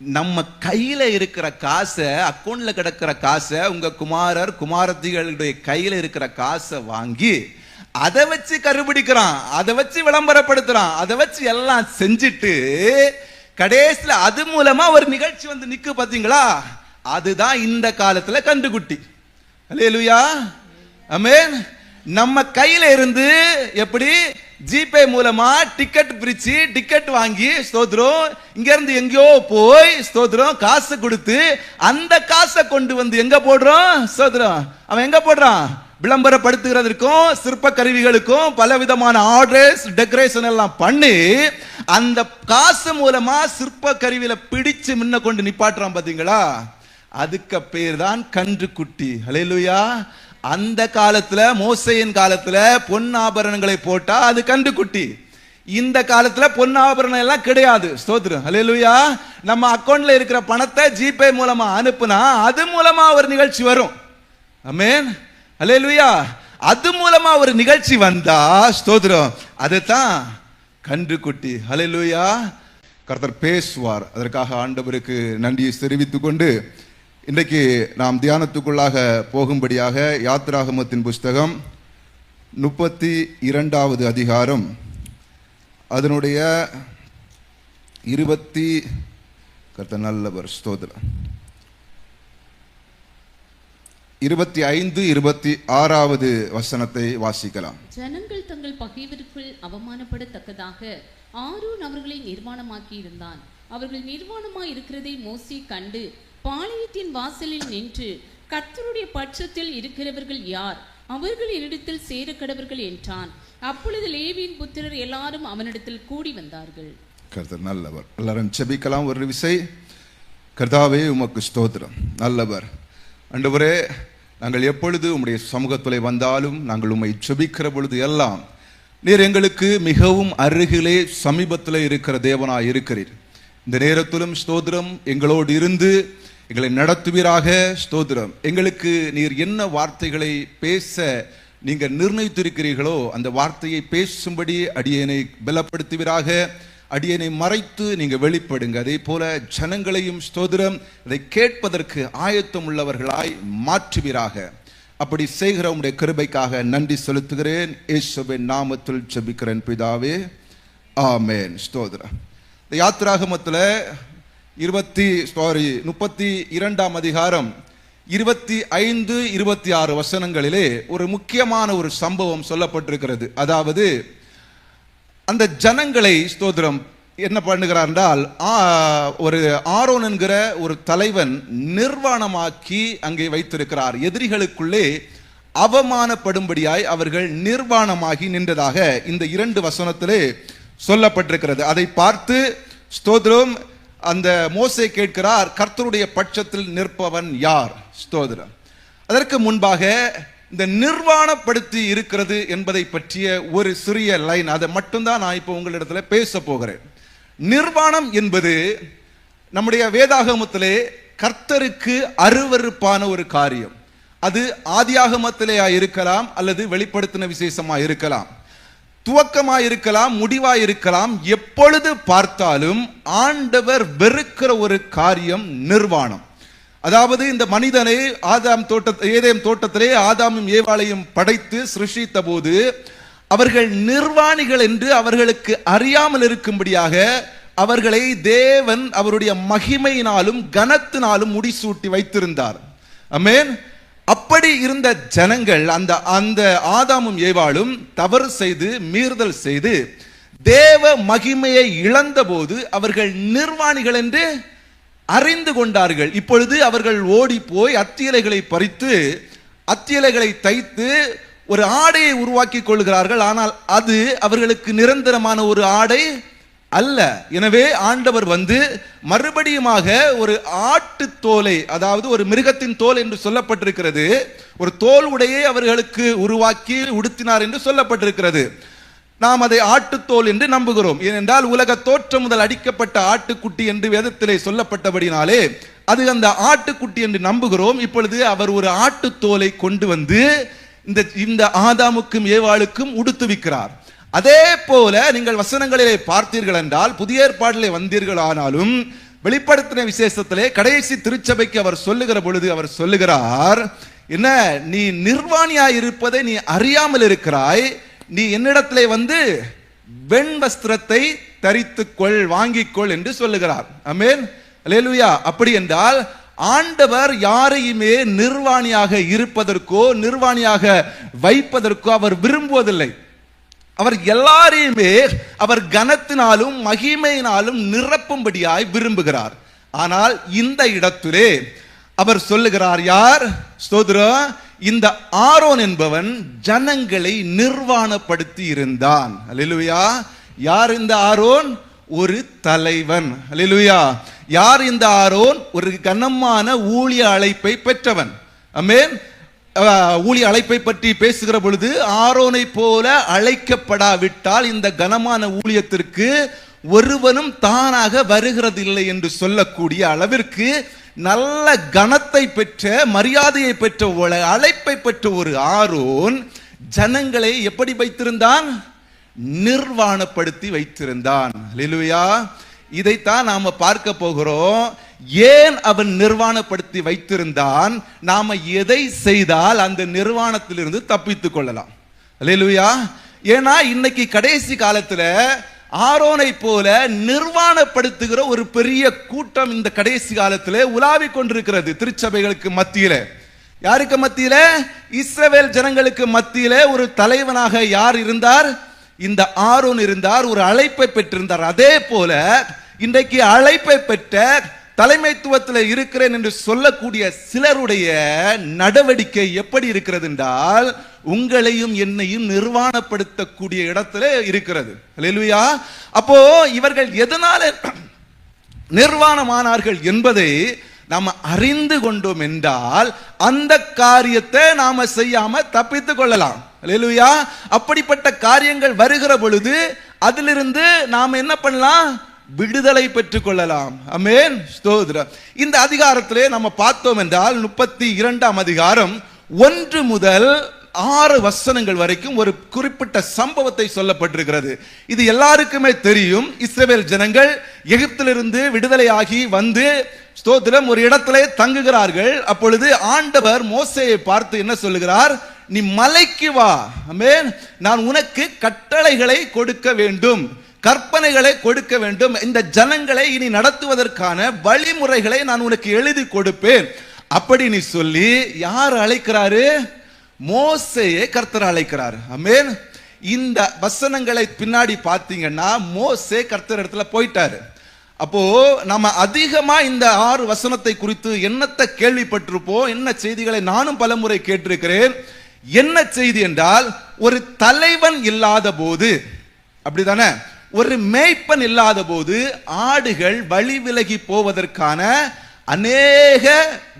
நம்ம கையில இருக்கிற காசை, அக்கௌண்ட்ல கிடக்கிற காசை, உங்க குமாரர் குமாரத்திகளுடைய கையில இருக்கிற காசை வாங்கி அதை வச்சு கருபிடிக்கிறான், அதை வச்சு விளம்பரப்படுத்துறான், அதை வச்சு எல்லாம் செஞ்சுட்டு கடைசியில் அது மூலமா ஒரு நிகழ்ச்சி வந்து நிக்கு. பாத்தீங்களா? அதுதான் இந்த காலத்துல கண்டுகுட்டி. அல்லேலூயா, ஆமென். நம்ம கையில இருந்து எப்படி ஜிபே மூலமா டிக்கெட் பிரிச்சு டிக்கெட் வாங்கி ஸ்தோத்திரம், இங்க இருந்து எங்கேயோ போய் ஸ்தோத்திரம் காசு கொடுத்து அந்த காசை கொண்டு வந்து எங்க போடுறோம்? ஸ்தோத்திரம், அவன் எங்க போடுறான்? விளம்பரப்படுத்துகிறதுக்கும் சிற்ப கருவிகளுக்கும் பல விதமான ஆர்டர்ஸ் டெக்கரேஷன் எல்லாம் பண்ணி அந்த காசு மூலமா சிற்ப கருவியில பிடிச்சு முன்ன கொண்டு நிப்பாட்டுறான். பாத்தீங்களா? அதுக்கு பேர் தான் கன்றுக்குட்டி. அல்லேலூயா. அந்த காலத்துல மோசேயின் காலத்துல பொன் ஆபரணங்களை போட்டா அது கன்றுக்குட்டி. இந்த காலத்துல பொன் ஆபரணம் எல்லாம் கிடையாது. ஸ்தோத்திரம், அல்லேலூயா. நம்ம அக்கௌண்ட்ல இருக்கிற பணத்தை ஜிபே மூலமா அனுப்புனா அது மூலமா ஒரு நிகழ்ச்சி வரும். ஆமென், அல்லேலூயா. அது மூலமா ஒரு நிகழ்ச்சி வந்தா ஸ்தோத்திரம், அதுதான் கன்றுக்குட்டி. அல்லேலூயா. கர்த்தர் பேசுவார். அதற்காக ஆண்டவருக்கு நன்றியை தெரிவித்துக் கொண்டு இன்றைக்கு நாம் தியானத்துக்குள்ளாக போகும்படியாக யாத்திராகமத்தின் புஸ்தகம் 32வது அதிகாரம் அதனுடைய 25 26வது வசனத்தை வாசிக்கலாம். ஜனங்கள் தங்கள் பகைவருக்குள் அவமானப்படத்தக்கதாக ஆரோன் அவர்களை நிர்வாணமாக்கி இருந்தான். அவர்கள் நிர்வாணமாய் இருக்கிறதை மோசே கண்டு பாளையத்தின் வாசலில் நின்று, கர்த்தருடைய பட்சத்தில் இருக்கிறவர்கள் யார்? அவர்கள் என்னிடத்தில் சேர கடவர்கள் என்றான். அப்பொழுது லேவியின் புத்திரர் எல்லாரும் அவனிடத்தில் கூடி வந்தார்கள். கர்த்தர் நல்லவர். எல்லாரும் ஜெபிக்கலாம் ஒரு விசை. கர்த்தாவே, உமக்கு ஸ்தோத்திரம். நல்லவர் ஆண்டவரே, நாங்கள் எப்பொழுது உம்முடைய சமூகத்திலே வந்தாலும் நாங்கள் உம்மை ஜெபிக்கிற பொழுது எல்லாம் நீர் எங்களுக்கு மிகவும் அருகிலே சமீபத்தில் இருக்கிற தேவனாய் இருக்கிறீர். இந்த நேரத்திலும் ஸ்தோத்திரம், எங்களோடு இருந்து எங்களை நடத்துவீராக. ஸ்தோத்திரம், எங்களுக்கு நீர் என்ன வார்த்தைகளை பேச நீங்க நிர்ணயித்திருக்கிறீர்களோ அந்த வார்த்தையை பேசும்படி அடியேனை பலப்படுத்துவீராக. அடியேனை மறைத்து நீங்க வெளிப்படுங்க. அதே போல ஜனங்களையும் ஸ்தோத்திரம் இதை கேட்பதற்கு ஆயத்தம் உள்ளவர்களாய் மாற்றுவீராக. அப்படி செய்கிற உம்முடைய கிருபைக்காக நன்றி செலுத்துகிறேன். இயேசுவின் நாமத்தில் ஜெபிக்கிறேன் பிதாவே, ஆமென். ஸ்தோத்திரம். இந்த யாத்திராகமத்தில் 32ஆம் அதிகாரம் 25, 26 வசனங்களிலே ஒரு முக்கியமான ஒரு சம்பவம் சொல்லப்பட்டிருக்கிறது. அதாவது அந்த ஜனங்களை ஸ்தோத்திரம் என்ன பண்ணுகிறார் என்றால், ஒரு ஆரோன் என்கிற ஒரு தலைவன் நிர்வாணமாக்கி அங்கே வைத்திருக்கிறார். எதிரிகளுக்குள்ளே அவமானப்படும்படியாய் அவர்கள் நிர்வாணமாகி நின்றதாக இந்த 2 வசனத்திலே சொல்லப்பட்டிருக்கிறது. அதை பார்த்து ஸ்தோத்திரம் அந்த மோசே கேட்கிறார், கர்த்தருடைய பட்சத்தில் நிற்பவன் யார்? ஸ்தோத்திரம். அதற்கு முன்பாக இந்த நிர்வாணப்படுத்தி இருக்கிறது என்பதை பற்றிய ஒரு சிறிய லைன், அதை மட்டும்தான் நான் இப்போ உங்களிடத்துல பேச போகிறேன். நிர்வாணம் என்பது நம்முடைய வேதாகமத்திலே கர்த்தருக்கு அருவருப்பான ஒரு காரியம். அது ஆதியாகமத்திலே இருக்கலாம், அல்லது வெளிப்படுத்தின விசேஷமா இருக்கலாம், துவக்கமாய் இருக்கலாம், முடிவாய் இருக்கலாம். எப்பொழுது பார்த்தாலும் ஆண்டவர் வெறுக்கிற ஒரு காரியம் நிர்வாணம். அதாவது இந்த மனிதனை ஏதேம் தோட்டத்திலே ஆதாமும் ஏவாளையும் படைத்து சிருஷ்டித்த போது அவர்கள் நிர்வாணிகள் என்று அவர்களுக்கு அறியாமல் இருக்கும்படியாக அவர்களை தேவன் அவருடைய மகிமையினாலும் கனத்தினாலும் முடிசூட்டி வைத்திருந்தார். ஆமென். அப்படி இருந்த ஜனங்கள் அந்த ஆதாமும் ஏவாளும் தவறு செய்து மீறுதல் செய்து தேவ மகிமையை இழந்த போது அவர்கள் நிர்வாணிகள் என்று அறிந்து கொண்டார்கள். இப்பொழுது அவர்கள் ஓடி போய் அத்தியலைகளை பறித்து அத்தியலைகளை தைத்து ஒரு ஆடையை உருவாக்கி கொள்கிறார்கள். ஆனால் அது அவர்களுக்கு நிரந்தரமான ஒரு ஆடை அல்ல. எனவே ஆண்டவர் வந்து மறுபடியுமாக ஒரு ஆட்டு தோலை, அதாவது ஒரு மிருகத்தின் தோல் என்று சொல்லப்பட்டிருக்கிறது, ஒரு தோல் உடையை அவர்களுக்கு உருவாக்கி உடுத்தினார் என்று சொல்லப்பட்டிருக்கிறது. நாம் அதை ஆட்டுத்தோல் என்று நம்புகிறோம். ஏனென்றால் உலக தோற்றம் முதல் அடிக்கப்பட்ட ஆட்டுக்குட்டி என்று வேதத்திலே சொல்லப்பட்டபடினாலே அது அந்த ஆட்டுக்குட்டி என்று நம்புகிறோம். இப்பொழுது அவர் ஒரு ஆட்டுத்தோலை கொண்டு வந்து இந்த ஆதாமுக்கும் ஏவாளுக்கும் உடுத்துவிக்கிறார். அதே போல நீங்கள் வசனங்களிலே பார்த்தீர்கள் என்றால், புதிய ஏற்பாட்டிலே வந்தீர்கள் ஆனாலும் வெளிப்படுத்தின விசேஷத்திலே கடைசி திருச்சபைக்கு அவர் சொல்லுகிற பொழுது அவர் சொல்லுகிறார், என்ன நீ நிர்வாணியாய் இருப்பதை நீ அறியாமல் இருக்கிறாய், நீ என்னிடத்திலே வந்து வெண் வஸ்திரத்தை தரித்துக்கொள், வாங்கிக்கொள் என்று சொல்லுகிறார். ஆமென், அல்லேலூயா. அப்படி என்றால் ஆண்டவர் யாரையுமே நிர்வாணியாக இருப்பதற்கோ நிர்வாணியாக வைப்பதற்கோ அவர் விரும்புவதில்லை. அவர் எல்லாரையுமே அவர் கனத்தினாலும் மகிமையினாலும் நிரப்பும்படியாய் விரும்புகிறார். ஆனால் இந்த இடத்திலே அவர் சொல்லுகிறார், யார்? ஸ்தோத்திரம், இந்த ஆரோன் என்பவன் ஜனங்களை நிர்வாணப்படுத்தி இருந்தான். அல்லேலூயா. யார் இந்த ஆரோன்? ஒரு தலைவன். அல்லேலூயா. யார் இந்த ஆரோன்? ஒரு கனமான ஊழிய அழைப்பை பெற்றவன். ஆமென். ஊழிய அழைப்பை பற்றி பேசுகிற பொழுது ஆரோனை போல அழைக்கப்படாவிட்டால் இந்த கனமான ஊழியத்திற்கு ஒருவனும் தானாக வருகிறது இல்லை என்று சொல்லக்கூடிய அளவிற்கு நல்ல கனத்தை பெற்ற, மரியாதையை பெற்ற, அழைப்பை பெற்ற ஒரு ஆரோன் ஜனங்களை எப்படி வைத்திருந்தான்? நிர்வாணப்படுத்தி வைத்திருந்தான். அல்லேலூயா. இதைத்தான் நாம பார்க்க போகிறோம். ஏன் அவன் நிர்வாணப்படுத்தி வைத்திருந்தான்? நாம எதை செய்தால் அந்த நிர்வாணத்திலிருந்து தப்பித்துக் கொள்ளலாம்? அல்லேலூயா. ஏன்னா இன்னைக்கு கடைசி காலத்துல ஆரோனை போல நிர்வாணப்படுத்துகிற ஒரு பெரிய கூட்டம் இந்த கடைசி காலத்திலே உலாவிக் கொண்டிருக்கிறது திருச்சபைகளுக்கு மத்தியில. யாருக்கு மத்தியில? இஸ்ரவேல் ஜனங்களுக்கு மத்தியில ஒரு தலைவனாக யார் இருந்தார்? இந்த ஆரோன் இருந்தார். ஒரு அழைப்பை பெற்றிருந்தார். அதே போல இன்றைக்கு அழைப்பை பெற்ற தலைமைத்துவத்தில் இருக்கிறேன் என்று சொல்லக்கூடிய சிலருடைய நடவடிக்கை எப்படி இருக்கிறது என்றால் உங்களையும் என்னையும் நிர்வாணப்படுத்தக்கூடிய இடத்துல இருக்கிறது. அல்லேலூயா. அப்போ இவர்கள் எதனால நிர்வாணமானார்கள் என்பதை நாம் அறிந்து கொண்டோம் என்றால் அந்த காரியத்தை நாம செய்யாம தப்பித்துக் கொள்ளலாம். அல்லேலூயா. அப்படிப்பட்ட காரியங்கள் வருகிற பொழுது அதிலிருந்து நாம் என்ன பண்ணலாம்? விடுதலை பெற்றுக் கொள்ளலாம். ஆமென், ஸ்தோத்திரம். இந்த அதிகாரத்திலே நம்ம பார்த்தோம் என்றால் 32ஆம் அதிகாரம் 1 முதல் 6 வசனங்கள் வரைக்கும் ஒரு குறிப்பிட்ட சம்பவத்தை சொல்லப்பட்டிருக்கிறது. இது எல்லாருக்குமே தெரியும். இஸ்ரவேல் ஜனங்கள் எகிப்திலிருந்து விடுதலையாகி வந்து ஸ்தோத்திரம் ஒரு இடத்திலே தங்குகிறார்கள். அப்பொழுது ஆண்டவர் மோசேயை பார்த்து என்ன சொல்லுகிறார்? நீ மலைக்கு வா. ஆமென். நான் உனக்கு கட்டளைகளை கொடுக்க வேண்டும், கற்பனைகளை கொடுக்க வேண்டும், இந்த ஜனங்களை இனி நடத்துவதற்கான வழிமுறைகளை நான் உனக்கு எழுதி கொடுப்பேன். அப்படி நீ சொல்லி யார் அழைக்கிறாரு? மோசேயை கர்த்தர் அழைக்கிறார். ஆமென். இந்த வசனங்களை பின்னாடி பார்த்தீங்கன்னா மோசே கர்த்தர் இடத்துல போயிட்டாரு. அப்போ நம்ம அதிகமா இந்த 6 வசனத்தை குறித்து என்னத்தை கேள்விப்பட்டிருப்போம், என்ன செய்திகளை நானும் பலமுறை கேட்டிருக்கிறேன். என்ன செய்தி என்றால், ஒரு தலைவன் இல்லாத போது, அப்படிதானே, ஒரு மேய்ப்பன் இல்லாத போது ஆடுகள் வழி விலகி போவதற்கான அநேக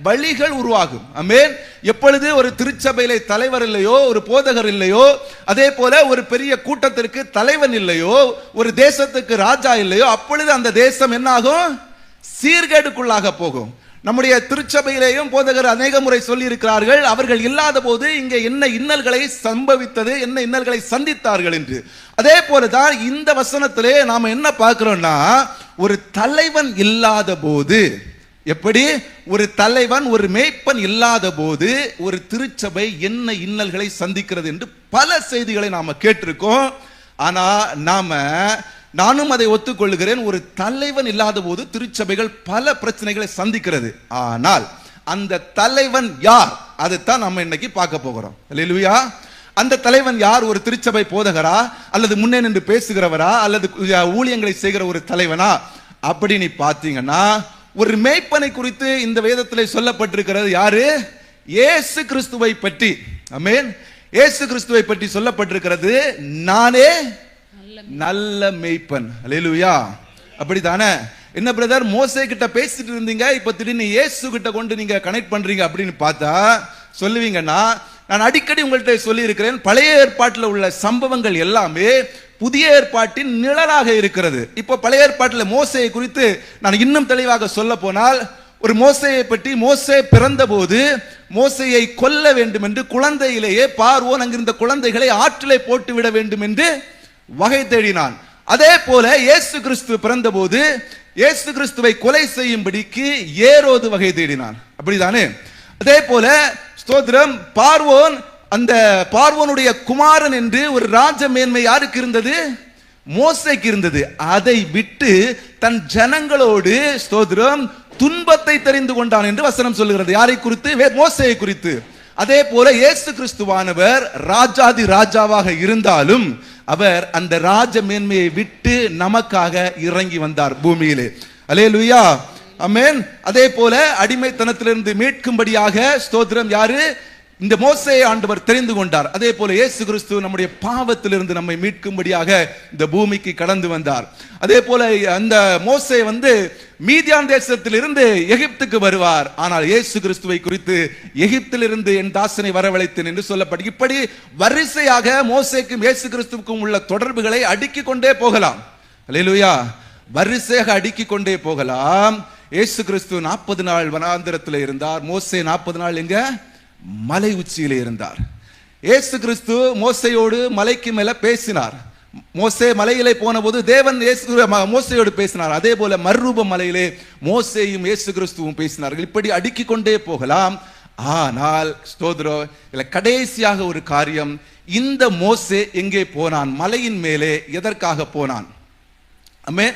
வழிகள் உருவாகும். ஆமென். எப்பொழுது ஒரு திருச்சபையிலே தலைவர் இல்லையோ, ஒரு போதகர் இல்லையோ, அதே போல ஒரு பெரிய கூட்டத்திற்கு தலைவன் இல்லையோ, ஒரு தேசத்துக்கு ராஜா இல்லையோ, அப்பொழுது அந்த தேசம் என்ன ஆகும்? சீர்கேடுக்குள்ளாக போகும். நம்முடைய திருச்சபையிலேயும் போதகர் அநேக முறை சொல்லி இருக்கிறார்கள், அவர்கள் இல்லாத போது இங்கே என்ன இன்னல்களை சம்பவித்தது, என்ன இன்னல்களை சந்தித்தார்கள் என்று. அதே போலதான் இந்த வசனத்திலே நாம என்ன பார்க்கிறோம்னா, ஒரு தலைவன் இல்லாத போது, எப்படி ஒரு தலைவன் ஒரு மேய்ப்பன் இல்லாத போது ஒரு திருச்சபை என்ன இன்னல்களை சந்திக்கிறது என்று பல செய்திகளை நாம கேட்டிருக்கோம். ஆனா நானும் அதை ஒத்துக்கொள்கிறேன், ஒரு தலைவன் இல்லாத போது திருச்சபைகள் பல பிரச்சனைகளை சந்திக்கிறது. ஆனால் அந்த தலைவன் யார்? அதைத்தான் நம்ம இன்னைக்கு பார்க்க போகிறோம். அல்லேலூயா. அந்த தலைவன் யார்? ஒரு திருச்சபை போதகரா, அல்லது முன்னே நின்று பேசுகிறவரா, அல்லது ஊழியங்களை செய்கிற ஒரு தலைவனா? அப்படி நீ பார்த்தீங்கன்னா ஒரு மேய்ப்பனை குறித்து இந்த வேதத்திலே சொல்லப்பட்டிருக்கிறது. யாரு? இயேசு கிறிஸ்துவை பற்றி. ஆமென். இயேசு கிறிஸ்துவை பற்றி சொல்லப்பட்டிருக்கிறது, நானே நல்ல மேய்ப்பன். அல்லேலூயா. அப்படிதானே? என்ன பிரதர், மோசே கிட்ட பேசிட்டு இருந்தீங்க, இப்ப திடீர்னு இயேசு கிட்ட கொண்டு நீங்க கனெக்ட் பண்றீங்க அப்படின்னு பார்த்தா சொல்லுவீங்கன்னா, நான் அடிக்கடி உங்கள்கிட்ட சொல்லி இருக்கிறேன், பழைய ஏற்பாட்டில் உள்ள சம்பவங்கள் எல்லாமே புதிய ஏற்பாட்டின் நிழலாக இருக்கிறது. இப்போ பழைய ஏற்பாட்டில் மோசேயை குறித்து நான் இன்னும் தெளிவாக சொல்ல போனால், ஒரு மோசேயை பற்றி, மோசே பிறந்த போது மோசேயை கொல்ல வேண்டும் என்று குழந்தையிலேயே பார்வோன் அங்கிருந்த குழந்தைகளை ஆற்றிலே போட்டு விட வேண்டும் என்று வகை தேடினான். அதே போல இயேசு கிறிஸ்து பிறந்தபோது இயேசு கிறிஸ்துவை கொலை செய்யும்படிக்கு ஏரோது வகை தேடினான், அப்படிதானே? அதே போல ஸ்தோத்திரம், பார்வோன், அந்த பார்வோனுடைய குமாரன் என்று ஒரு ராஜ மேன்மை யாருக்கு இருந்தது? மோசேக்கு இருந்தது. அதை விட்டு தன் ஜனங்களோடு ஸ்தோத்திரம் துன்பத்தை தெரிந்து கொண்டான் என்று வசனம் சொல்லுகிறது. யாரை குறித்து? மோசேயை குறித்து. அதே போல இயேசு கிறிஸ்துவானவர் ராஜாதி ராஜாவாக இருந்தாலும் அவர் அந்த ராஜ மேன்மையை விட்டு நமக்காக இறங்கி வந்தார் பூமியிலே. அல்லேலூயா, ஆமென். அதே போல அடிமைத்தனத்திலிருந்து மீட்கும்படியாக ஸ்தோத்திரம் யாரு? இந்த மோசேயை ஆண்டவர் தெரிந்து கொண்டார். அதே போல இயேசு கிறிஸ்து நம்முடைய பாவத்திலிருந்து நம்மை மீட்கும்படியாக இந்த பூமிக்கு கடந்து வந்தார். அதே போல அந்த மோசே மீதியான் தேசத்திலிருந்து எகிப்துக்கு வருவார். ஆனால் இயேசு கிறிஸ்துவை குறித்து எகிப்திலிருந்து என் தாசனை வரவழைத்தேன் என்று சொல்லப்படும். இப்படி வரிசையாக மோசேக்கும் இயேசு கிறிஸ்துவுக்கும் உள்ள தொடர்புகளை அடுக்கிக் கொண்டே போகலாம். அல்லேலூயா, வரிசையாக அடுக்கிக் கொண்டே போகலாம். இயேசு கிறிஸ்து 40 நாள் வனாந்திரத்தில் இருந்தார். மோசே 40 நாள் எங்க? மலை உச்சியிலே இருந்தார். இயேசு கிறிஸ்து மோசையோடு மலைக்கு மேல பேசினார். மோசே மலையிலே போன போது தேவன் மோசையோடு பேசினார். அதே போல மறுரூப மலையிலே மோசேயும் இயேசு கிறிஸ்துவும் பேசினார்கள். இப்படி அடுக்கிக் கொண்டே போகலாம். ஆனால் ஸ்தோத்திரம், கடைசியாக ஒரு காரியம், இந்த மோசே எங்கே போனான்? மலையின் மேலே எதற்காக போனான்? ஆமென்.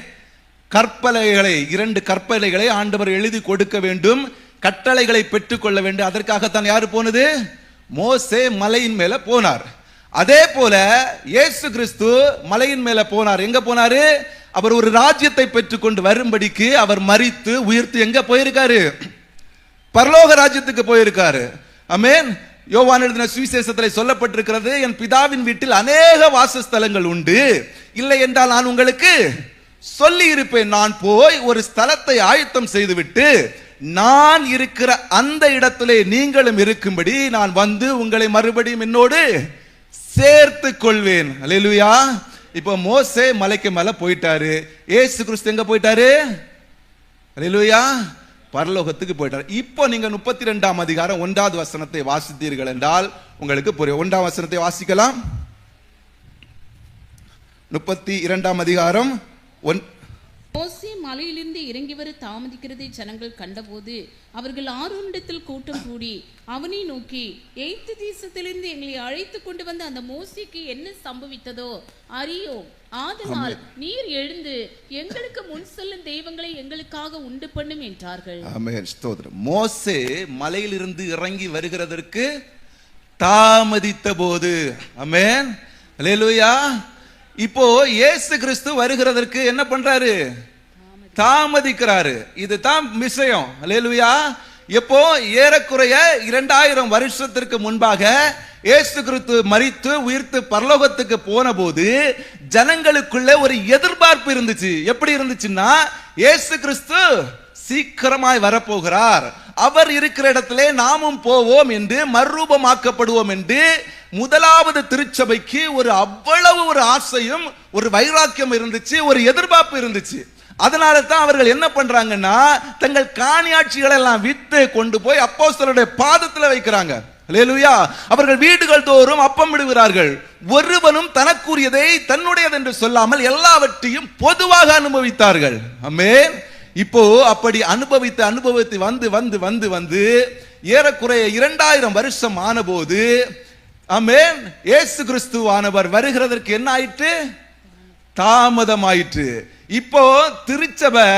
கற்பலைகளை, 2 கற்பலைகளை ஆண்டவர் எழுதி கொடுக்க வேண்டும், கட்டளைகளை பெற்றுக்கொள்ள வேண்டும். அதற்காகத்தான் யாரு போனது? மோசே மலையின் மேல போனார். அதே போல இயேசு கிறிஸ்து மலையின் மேல போனார். எங்க போனாரு? அவர் ஒரு ராஜ்யத்தை பெற்றுக்கொண்டு வரும்படிக்கு அவர் மரித்து உயிர்த்து எங்க போயிருக்காரு? பரலோக ராஜ்யத்துக்கு போயிருக்காரு. ஆமென். யோவான் எழுதின சுவிசேஷத்தில் சொல்லப்பட்டிருக்கிறது, என் பிதாவின் வீட்டில் அநேக வாசஸ்தலங்கள் உண்டு, இல்லை என்றால் நான் உங்களுக்கு சொல்லி இருப்பேன். நான் போய் ஒரு ஸ்தலத்தை ஆயத்தம் செய்துவிட்டு நான் இருக்கிற அந்த இடத்திலே நீங்களும் இருக்கும்படி நான் வந்து உங்களை மறுபடியும் என்னோடு சேர்த்து கொள்வேன். அல்லேலூயா. இப்போ மோசே மலைக்கு மேல போயிட்டாரு. இயேசு கிறிஸ்து எங்க போயிட்டாரு? அல்லேலூயா, பரலோகத்துக்கு போயிட்டார். இப்போ நீங்க 32ஆம் அதிகாரம் 1வது வசனத்தை வாசித்தீர்கள் என்றால் உங்களுக்கு புரியும். 1ஆம் வசனத்தை வாசிக்கலாம். 32ஆம் அதிகாரம். மோசே மலையிலிருந்து இறங்கி வர தாமதிக்கிறதை ஜனங்கள் கண்டபோது அவர்கள் ஆரோனிடத்தில் கூட்டம் கூடி அவனை நோக்கி, எகிப்து தேசத்திலிருந்து எங்களை அழைத்து கொண்டு வந்த அந்த மோசேக்கு என்ன சம்பவித்ததோ அறியோம். ஆதலால் நீர் எழுந்து எங்களுக்கு முன் செல்லும் தெய்வங்களை எங்களுக்காக உண்டு பண்ணும் என்றார்கள். ஆமென். ஸ்தோத்திரம். மோசே மலையிலிருந்து இறங்கி வருகிறதற்கு தாமதித்த போது, ஆமென், அல்லேலூயா. இப்போ இயேசு கிறிஸ்து வருகிறதற்கு என்ன பண்றாரு? தாமதிக்கிறாரு. இதுதான் விஷயம். அல்லேலூயா. எப்போ? ஏறக்குறைய 2000 வருஷத்திற்கு முன்பாக இயேசு கிறிஸ்து மரித்து உயிர்த்து பரலோகத்துக்கு போன போது ஜனங்களுக்குள்ள ஒரு எதிர்பார்ப்பு இருந்துச்சு. எப்படி இருந்துச்சுன்னா, இயேசு கிறிஸ்து சீக்கிரமாய் வரப்போகிறார், அவர் இருக்கிற இடத்திலே நாமும் போவோம் என்று, மறுரூபமாக்கப்படுவோம் என்று முதலாவது திருச்சபைக்கு அவ்வளவு ஒரு ஆசையும் ஒரு வைராக்கியம் இருந்துச்சு, ஒரு எதிர்பார்ப்பு இருந்துச்சு. அதனால தான் அவர்கள் என்ன பண்றாங்கன்னா, தங்கள் காணியாட்சிகளை எல்லாம் வித்து கொண்டு போய் அப்போஸ்தலருடைய பாதத்தில் வைக்கிறாங்க. அல்லேலூயா. அவர்கள் வீடுகள் தோறும் அப்பம் விடுகிறார்கள். ஒருவனும் தனக்குரியதை தன்னுடையது என்று சொல்லாமல் எல்லாவற்றையும் பொதுவாக அனுபவித்தார்கள். ஆமென். இப்போ அப்படி அனுபவித்து வந்து வந்து வந்து வந்து ஏறக்குறைய 2000 வருஷம் ஆன போது, ஆமென், இயேசு கிறிஸ்துவானவர் வருகிறதற்கு என்ன ஆயிற்று? தாமதமாயிற்று. இப்போ திருச்சபை,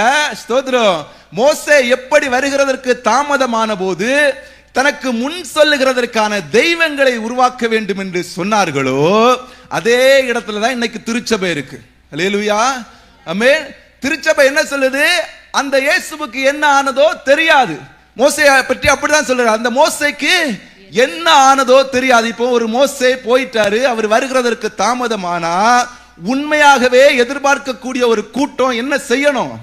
ஸ்தோத்திரம், மோசே எப்படி வருகிறதற்கு தாமதமான போது தனக்கு முன் சொல்லுகிறதற்கான தெய்வங்களை உருவாக்க வேண்டும் என்று சொன்னார்களோ, அதே இடத்துல தான் இன்னைக்கு திருச்சபை இருக்கு. அல்லேலூயா. ஆமென். திருச்சபை என்ன சொல்லுது? அந்த இயேசுவுக்கு என்ன ஆனதோ தெரியாது. மோசே பற்றி அப்படிதான் சொல்றாரு, அந்த மோசேக்கு என்ன ஆனதோ தெரியாது. இப்போ ஒரு மோசே போயிட்டாரு, அவர் வருகிறதற்கு தாமதமானா உண்மையாகவே எதிர்பார்க்கக்கூடிய ஒரு கூட்டம் என்ன செய்யணும்?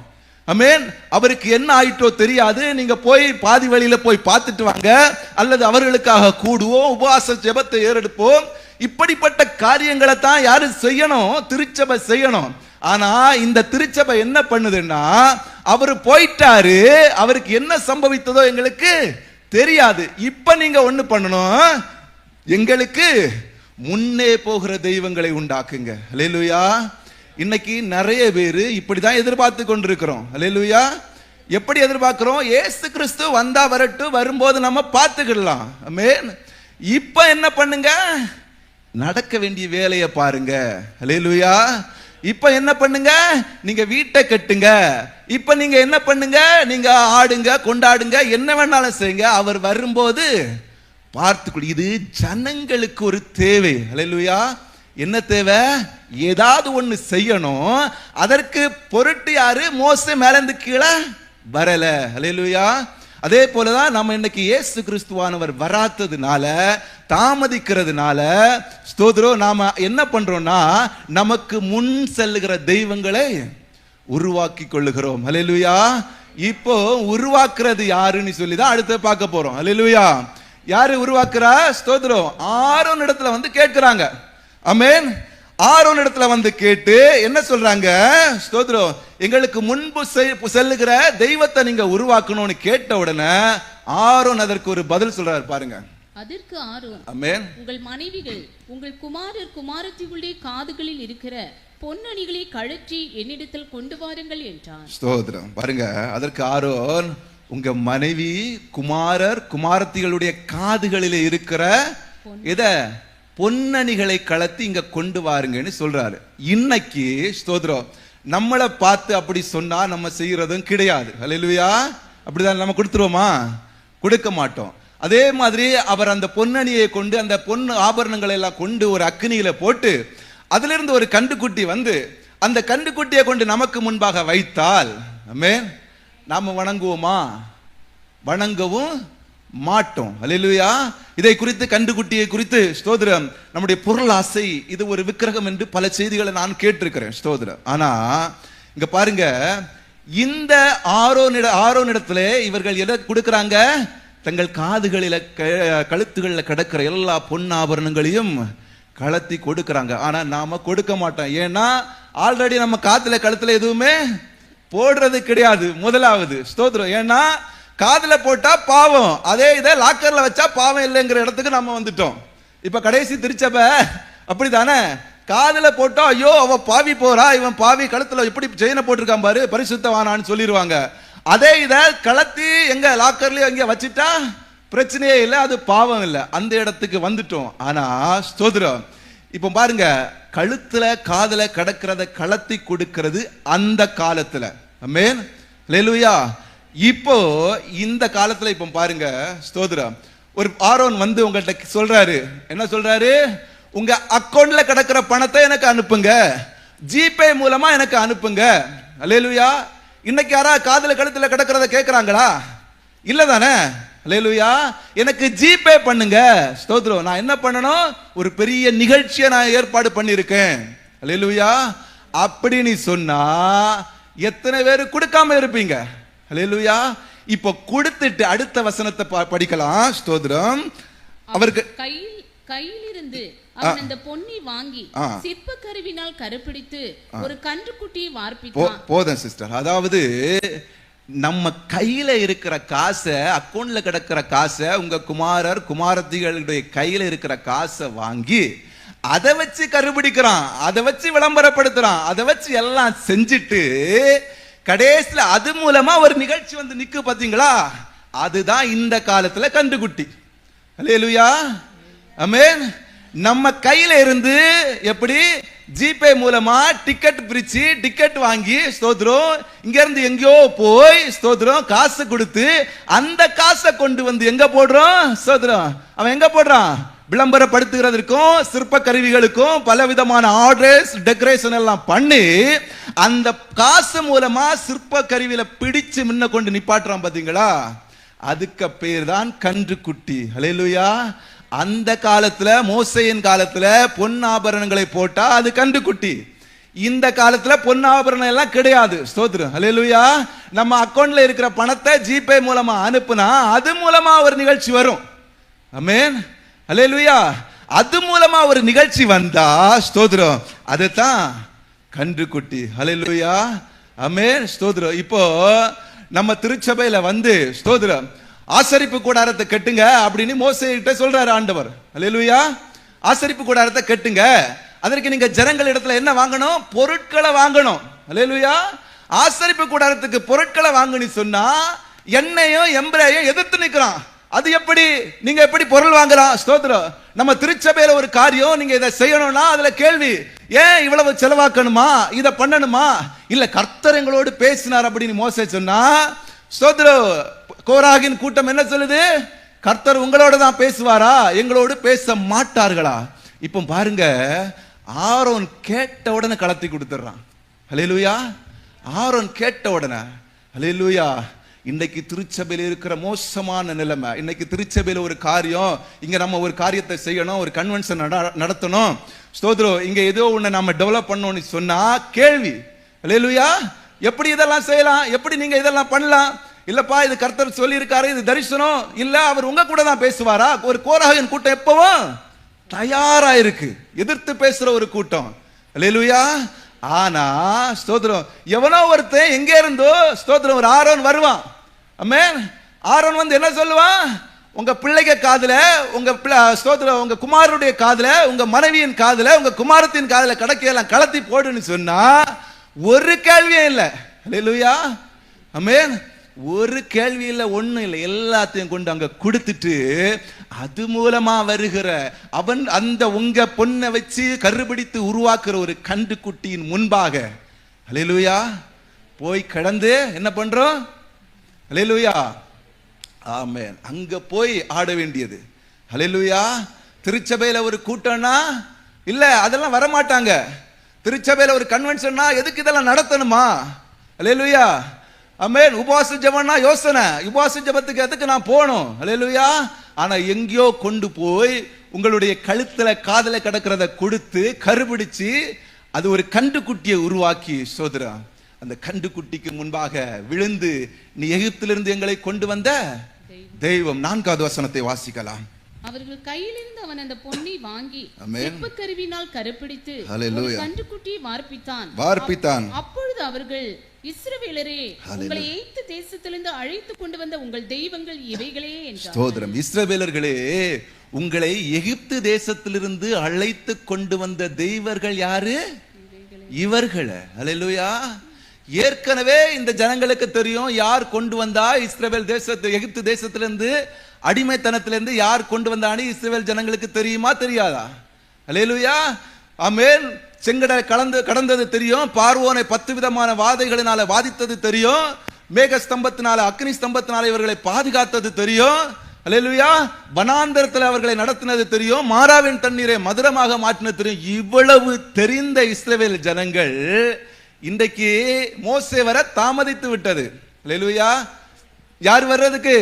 ஆமென். அவருக்கு என்ன ஆயிட்டோ தெரியாது. நீங்க போய் பாதி வழியில போய் பார்த்துட்டு வாங்க, அல்லது அவர்களுக்காக கூடுவோம், உபவாச ஜெபத்தை ஏறெடுப்போம். இப்படிப்பட்ட காரியங்களை தான் யாரு செய்யணும்? திருச்சபை செய்யணும். ஆனா இந்த திருச்சபை என்ன பண்ணுதுன்னா, அவர் போயிட்டாரு, அவருக்கு என்ன சம்பவித்ததோ எங்களுக்கு தெரியாது. இப்ப நீங்க ஒண்ணு பண்ணணும், எங்களுக்கு முன்னே போகிற தெய்வங்களை உண்டாக்குங்க. அல்லேலூயா. இன்னைக்கு நிறைய பேர் இப்படிதான் எதிர்பார்த்து கொண்டிருக்கிறோம். அல்லேலூயா. எப்படி எதிர்பார்க்கிறோம்? இயேசு கிறிஸ்து வந்தா வரட்டும், வரும்போது நம்ம பார்த்துக்கிடலாம். ஆமென். இப்ப என்ன பண்ணுங்க? நடக்க வேண்டிய வேலையை பாருங்க. அல்லேலூயா. இப்ப என்ன பண்ணுங்க? நீங்க வீட்டை கட்டுங்க. இப்ப நீங்க என்ன பண்ணுங்க? நீங்க ஆடுங்க, கொண்டாடுங்க, என்ன வேணாலும் செய்யுங்க. அவர் வரும்போது பார்த்துக்கொள். இது ஜனங்களுக்கு ஒரு தேவை. அல்லேலூயா. என்ன தேவை? ஏதாவது ஒண்ணு செய்யணும். அதற்கு பொருட்டு யாரு? மோசே மேலிருந்து கீழே வரல. அல்லேலூயா. அதே போலதான் நம்ம இன்னைக்கு இயேசு கிறிஸ்துவானவர் வராததுனால, தாமதிக்கிறதுனால ஸ்தோத்திரம், நாம என்ன பண்றோம்னா நமக்கு முன் செல்லுகிற தெய்வங்களை உருவாக்கி கொள்ளுகிறோம். அல்லேலூயா. இப்போ உருவாக்குறது யாருன்னு சொல்லி தான் அடுத்து பார்க்க போறோம். அல்லேலூயா. யாரு உருவாக்குறா? ஸ்தோத்திரம், ஆரோன் இடத்துல வந்து கேட்கிறாங்க. ஆமென். ஆரோன் இடத்துல வந்து கேட்டு என்ன சொல்றாங்க? ஸ்தோத்திரம், எங்களுக்கு முன்பு செல்லுகிற தெய்வத்தை நீங்க உருவாக்கணும்னு கேட்ட உடனே ஆரோன் அதற்கு ஒரு பதில் சொல்றாரு பாருங்க. அதற்கு ஆரோன், ஆமென், உங்கள் மனைவிகள் உங்கள் குமாரர் குமாரத்திகளுடைய காதுகளில் இருக்கிற பொன்னணிகளை கழற்றி என்னிடத்தில் கொண்டு வாருங்கள் என்றார். ஸ்தோத்திரம். பாருங்க, அதற்கு ஆரோன், உங்க மனைவி குமாரர் குமாரத்திகளுடைய காதுகளிலே இருக்கிற இத பொன்னணிகளை கலத்தி இங்க கொண்டு வாருங்கன்னு சொல்றாரு. இன்னைக்கு ஸ்தோத்திரம், நம்மளை பார்த்து அப்படி சொன்னா நம்ம செய்யறதும் கிடையாது. அல்லேலூயா. அப்படிதான் நம்ம கொடுத்துருவோமா? கொடுக்க மாட்டோம். அதே மாதிரி அவர் அந்த பொன்னணியை கொண்டு, அந்த பொன் ஆபரணங்களை எல்லாம் கொண்டு ஒரு அக்னியில போட்டு அதுல இருந்து ஒரு கண்டுக்குட்டி வந்து அந்த கண்டுக்குட்டியை கொண்டு நமக்கு முன்பாக வைத்தால், ஆமென், நாம வணங்குவோமா? வணங்கவும் மாட்டோம். அல்லேலூயா. இதை குறித்து, கண்டுகுட்டியை குறித்து ஸ்தோத்திரம், நம்முடைய பொருள் ஆசை இது ஒரு விக்கிரகம் என்று பல செய்திகளை நான் கேட்டிருக்கிறேன். ஸ்தோத்திரம். ஆனா இங்க பாருங்க, இந்த ஆரோனிடத்துல இவர்கள் எதை கொடுக்கறாங்க? தங்கள் காதுகளில கழுத்துகளில் கிடக்கிற எல்லா பொன்னாபரணங்களையும் கலத்தி கொடுக்கறாங்க. ஆனா நாம கொடுக்க மாட்டோம். ஏன்னா ஆல்ரெடி நம்ம காதுல கழுத்துல எதுவுமே போடுறது கிடையாது. முதலாவது ஸ்தோத்திரம். ஏன்னா காதுல போட்டா பாவம், அதே இதை லாக்கர்ல வச்சா பாவம் இல்லைங்கிற இடத்துக்கு நம்ம வந்துட்டோம். இப்ப கடைசி திருச்சபை அப்படித்தானே? காதுல போட்டா ஐயோ அவ பாவி போறா, இவன் பாவி, கழுத்துல இப்படி செயினை போட்டிருக்கான் பாரு, பரிசுத்தவானான்னு சொல்லிடுவாங்க. அதே இதை கலத்தி எங்க லாக்கர்லயோ எங்க வச்சுட்டா பிரச்சனையே இல்லை, அது பாவம் இல்லை. அந்த இடத்துக்கு வந்துட்டோம். ஆனா ஸ்தோத்திரம், இப்ப பாருங்க, கழுத்துல காதுல கடக்கிறத கலத்தி கொடுக்கிறது அந்த காலத்துல. ஆமென். அல்லேலூயா. இப்போ இந்த காலத்துல இப்ப பாருங்க ஸ்தோத்திரம், ஒரு ஆரோன் வந்து உங்கள்கிட்ட சொல்றாரு. என்ன சொல்றாரு? உங்க அக்கௌண்ட்ல கிடக்கிற பணத்தை எனக்கு அனுப்புங்க, ஜிபே மூலமா எனக்கு அனுப்புங்க. அல்லேலூயா. இன்னைக்கு யாரா காதுல கழுத்துல கிடக்கிறத கேட்கறாங்களா? இல்ல தானே? அல்லேலூயா. எனக்கு ஜிபே பண்ணுங்க. ஸ்தோத்திரம். நான் என்ன பண்ணணும்? ஒரு பெரிய நிகழ்ச்சியை நான் ஏற்பாடு பண்ணியிருக்கேன். அல்லேலூயா. அப்படி நீ சொன்னா எத்தனை பேர் கொடுக்காம இருப்பீங்க? அல்லேலூயா. இப்போ கொடுத்துட்டு அடுத்த வசனத்தை படிக்கலாம். ஸ்தோத்திரம். அவருக்கு கையிலிருந்து அவன் அந்த பொன்னி வாங்கி சிற்ப கருவினால் கருப்பிடித்து ஒரு கன்றுக்குட்டியை வார்ப்பித்தான். போதும் சிஸ்டர். அதாவது நம்ம கையில இருக்கிற காசை, அக்கௌண்ட்ல கிடக்கிற காசை, உங்க குமாரர் குமாரத்திகளுடைய கையில இருக்கிற காசை வாங்கி அதை வச்சு கருபிடிக்கிறான், அதை வச்சு விளம்பரப்படுத்துறான், அதை வச்சு எல்லாம் செஞ்சுட்டு கடைசியில அது மூலமா ஒரு நிகழ்ச்சி வந்து நிக்கு. பாத்தீங்களா? அதுதான் இந்த காலத்துல கண்டுகுட்டி. அல்லேலூயா. ஆமென். நம்ம கையில இருந்து எப்படி ஜிபே மூலமா டிக்கெட் பிரிச்சு டிக்கெட் வாங்கி ஸ்தோத்திரம் இங்க இருந்து எங்கேயோ போய் ஸ்தோத்திரம் காசு கொடுத்து அந்த காசை கொண்டு வந்து எங்க போடுறோம்? ஸ்தோத்திரம். அவன் எங்க போடுறான்? விளம்பரப்படுத்துகிறதுக்கும் சிற்ப கருவிகளுக்கும் பல விதமான ஆர்டர்ஸ் டெக்கரேஷன் எல்லாம் பண்ணி அந்த காசு மூலமா சிற்ப கருவியில பிடிச்சு முன்ன கொண்டு நிப்பாட்டுறான். பாத்தீங்களா? அதுக்கு பேர் தான் கன்றுக்குட்டி. அல்லேலூயா. அந்த காலத்துல, மோசேயின் காலத்துல பொன்னாபரணங்களை போட்டா அது கன்றுக்குட்டி. இந்த காலத்துல பொன்னாபரணம் எல்லாம் கிடையாது. ஸ்தோத்திரம். அல்லேலூயா. நம்ம அக்கௌண்ட்ல இருக்கிற பணத்தை ஜிபே மூலமா அனுப்புனா அது மூலமா ஒரு நிகழ்ச்சி வரும். ஆமென். அல்லேலூயா. அது மூலமா ஒரு நிகழ்ச்சி வந்தா ஸ்தோத்திரம், அதுதான் கன்றுக்குட்டி. அல்லேலூயா. ஆமென். ஸ்தோத்திரம். இப்போ நம்ம திருச்சபையில வந்து ஸ்தோத்திரம் ஆசரிப்பு கூடாரத்தை கட்டுங்க அப்படின்னு மோசே கிட்ட சொல்றாரு ஆண்டவர். அல்லேலூயா. ஆசரிப்பு கூடாரத்தை கட்டுங்க, அதற்கு நீங்க ஜனங்கள் இடத்துல என்ன வாங்கணும்? பொருட்களை வாங்கணும். அல்லேலூயா. ஆசரிப்பு கூடாரத்துக்கு பொருட்களை வாங்கன்னு சொன்னா எண்ணெயும் எம்பரையும் எதிர்த்து நிற்கிறான். அது எப்படி? நீங்க எப்படி பொருள் வாங்கலாம்? ஸ்தோத்திரம். நம்ம திருச்சபையில ஒரு காரியம் நீங்க இதை செய்யணும்னா அதுல கேள்வி, ஏன் இவ்வளவு செலவாக்கணுமா, இதை பண்ணணுமா? இல்ல கர்த்தர் எங்களோடு பேசினார் அப்படின்னு மோசே சொன்னா, ஸ்தோத்திரம், கோராகின் கூட்டம் என்ன சொல்லுது? கர்த்தர் உங்களோட தான் பேசுவாரா, எங்களோடு பேச மாட்டார்களா? இப்போ பாருங்க, ஆரோன் கேட்ட உடனே கலத்தி கொடுத்துறான். அல்லேலூயா. ஆரோன் கேட்ட உடனே. அல்லேலூயா. இன்னைக்கு திருச்சபையில் இருக்கிற மோசமான நிலைமை, இன்னைக்கு திருச்சபையில் ஒரு காரியம், இங்க நம்ம ஒரு காரியத்தை செய்யணும், ஒரு கன்வென்ஷன் நடத்தணும், ஸ்தோத்திரம், இங்க ஏதோ ஒண்ணு நம்ம டெவலப் பண்ணணும்னு சொன்னா கேள்வி. அல்லேலூயா. எப்படி இதெல்லாம் செய்யலாம்? எப்படி நீங்க இதெல்லாம் பண்ணலாம்? இல்லப்பா இது கர்த்தர் சொல்லி இருக்காரு, இது தரிசனம் இல்ல, அவர் உங்க கூட தான் பேசுவாரா? ஒரு கோராகின் கூட்டம் எப்பவும் தயாரா இருக்கு, எதிர்த்து பேசுற ஒரு கூட்டம். அல்லேலூயா. ஆனா ஸ்தோத்திரம், எவனோ ஒருத்தன் எங்க இருந்தோ ஸ்தோத்திரம் ஒரு ஆரோன் வருவான். ஆமென். ஆரோன் வந்து என்ன சொல்லுவான்? உங்க பிள்ளைங்க காதுல, உங்க ஸ்தோத்திரம், உங்க குமாரனுடைய காதுல, உங்க மனைவியின் காதுல, உங்க குமாரத்தின் காதுல கடக்கையெல்லாம் கலத்தி போடுன்னு சொன்னா ஒரு கேள்வியே இல்லை. அல்லேலூயா. ஆமென். ஒரு கேள்வி இல்லை, ஒண்ணும் இல்லை, எல்லாத்தையும் கொண்டு அங்க கொடுத்துட்டு அது மூலமா வருகிற அவன் அந்த உங்க பொண்ணை வச்சு கருபிடித்து உருவாக்குற ஒரு கன்று குட்டியின் முன்பாக அல்லேலூயா போய் கடந்து என்ன பண்றோம்? அல்லேலூயா. ஆமென். அங்க போய் ஆட வேண்டியது. அல்லேலூயா. திருச்சபையில ஒரு கூட்டம்னா இல்ல அதெல்லாம் வரமாட்டாங்க. திருச்சபையில ஒரு கன்வென்ஷன்னா எதுக்கு இதெல்லாம் நடத்தணுமா? அல்லேலூயா. ஆமென். உபவாச ஜெபம்னா யோசனை, உபவாச ஜெபத்துக்கு எதுக்கு நான் போகணும்? அல்லேலூயா. ஆனா எங்கேயோ கொண்டு போய் உங்களுடைய கழுத்துல காதல கிடக்கிறத கொடுத்து கருபிடிச்சு அது ஒரு கண்டுக்குட்டியை உருவாக்கி சோதரா அந்த கண்டுக்குட்டிக்கு முன்பாக விழுந்து, நீ எகிப்திலிருந்து எங்களை கொண்டு வந்த தெய்வம். 4வது வசனத்தை வாசிக்கலாம். அவர்கள் கையிலிருந்து அவன் அந்த பொன்னை வாங்கி ஆமென் கருவினால் கருப்பிடித்து கன்றுக்குட்டியை வார்ப்பித்தான். அப்பொழுது அவர்கள், இஸ்ரவேலரே, உங்களை எகிப்து தேசத்திலிருந்து அழைத்து கொண்டு வந்த உங்கள் தெய்வங்கள் இவைகளே என்றார். ஸ்தோத்திரம். இஸ்ரவேலர்களே, உங்களை எகிப்து தேசத்திலிருந்து அழைத்து கொண்டு வந்த தெய்வர்கள் யாரு? இவர்களே. அல்லேலூயா. ஏற்கனவே இந்த ஜனங்களுக்கு தெரியும் யார் கொண்டு வந்தா இஸ்ரவேல் தேசத்து எகிப்து தேசத்திலிருந்து அடிமைத்தனத்திலிருந்து யார் கொண்டு வந்தானு இஸ்ரவேல் ஜனங்களுக்கு தெரியுமா தெரியாதா? அல்லேலூயா. ஆமென். செங்கடலை கடந்தது தெரியும், பார்வோனை 10 விதமான வாதைகளினால வாதித்தது தெரியும், மேக ஸ்தம்பத்தினால அக்னி ஸ்தம்பத்தினால இவர்களை பாதுகாத்தது தெரியும். அல்லேலூயா. வனாந்தரத்தில் அவர்களை நடத்தினது தெரியும், மாறாவின் தண்ணீரை மதுரமாக மாற்றினது தெரியும். இவ்வளவு தெரிந்த இஸ்ரவேல் ஜனங்கள் இன்றைக்கு மோசே வர தாமதித்து விட்டது. அல்லேலூயா. யார் வர்றதுக்கு?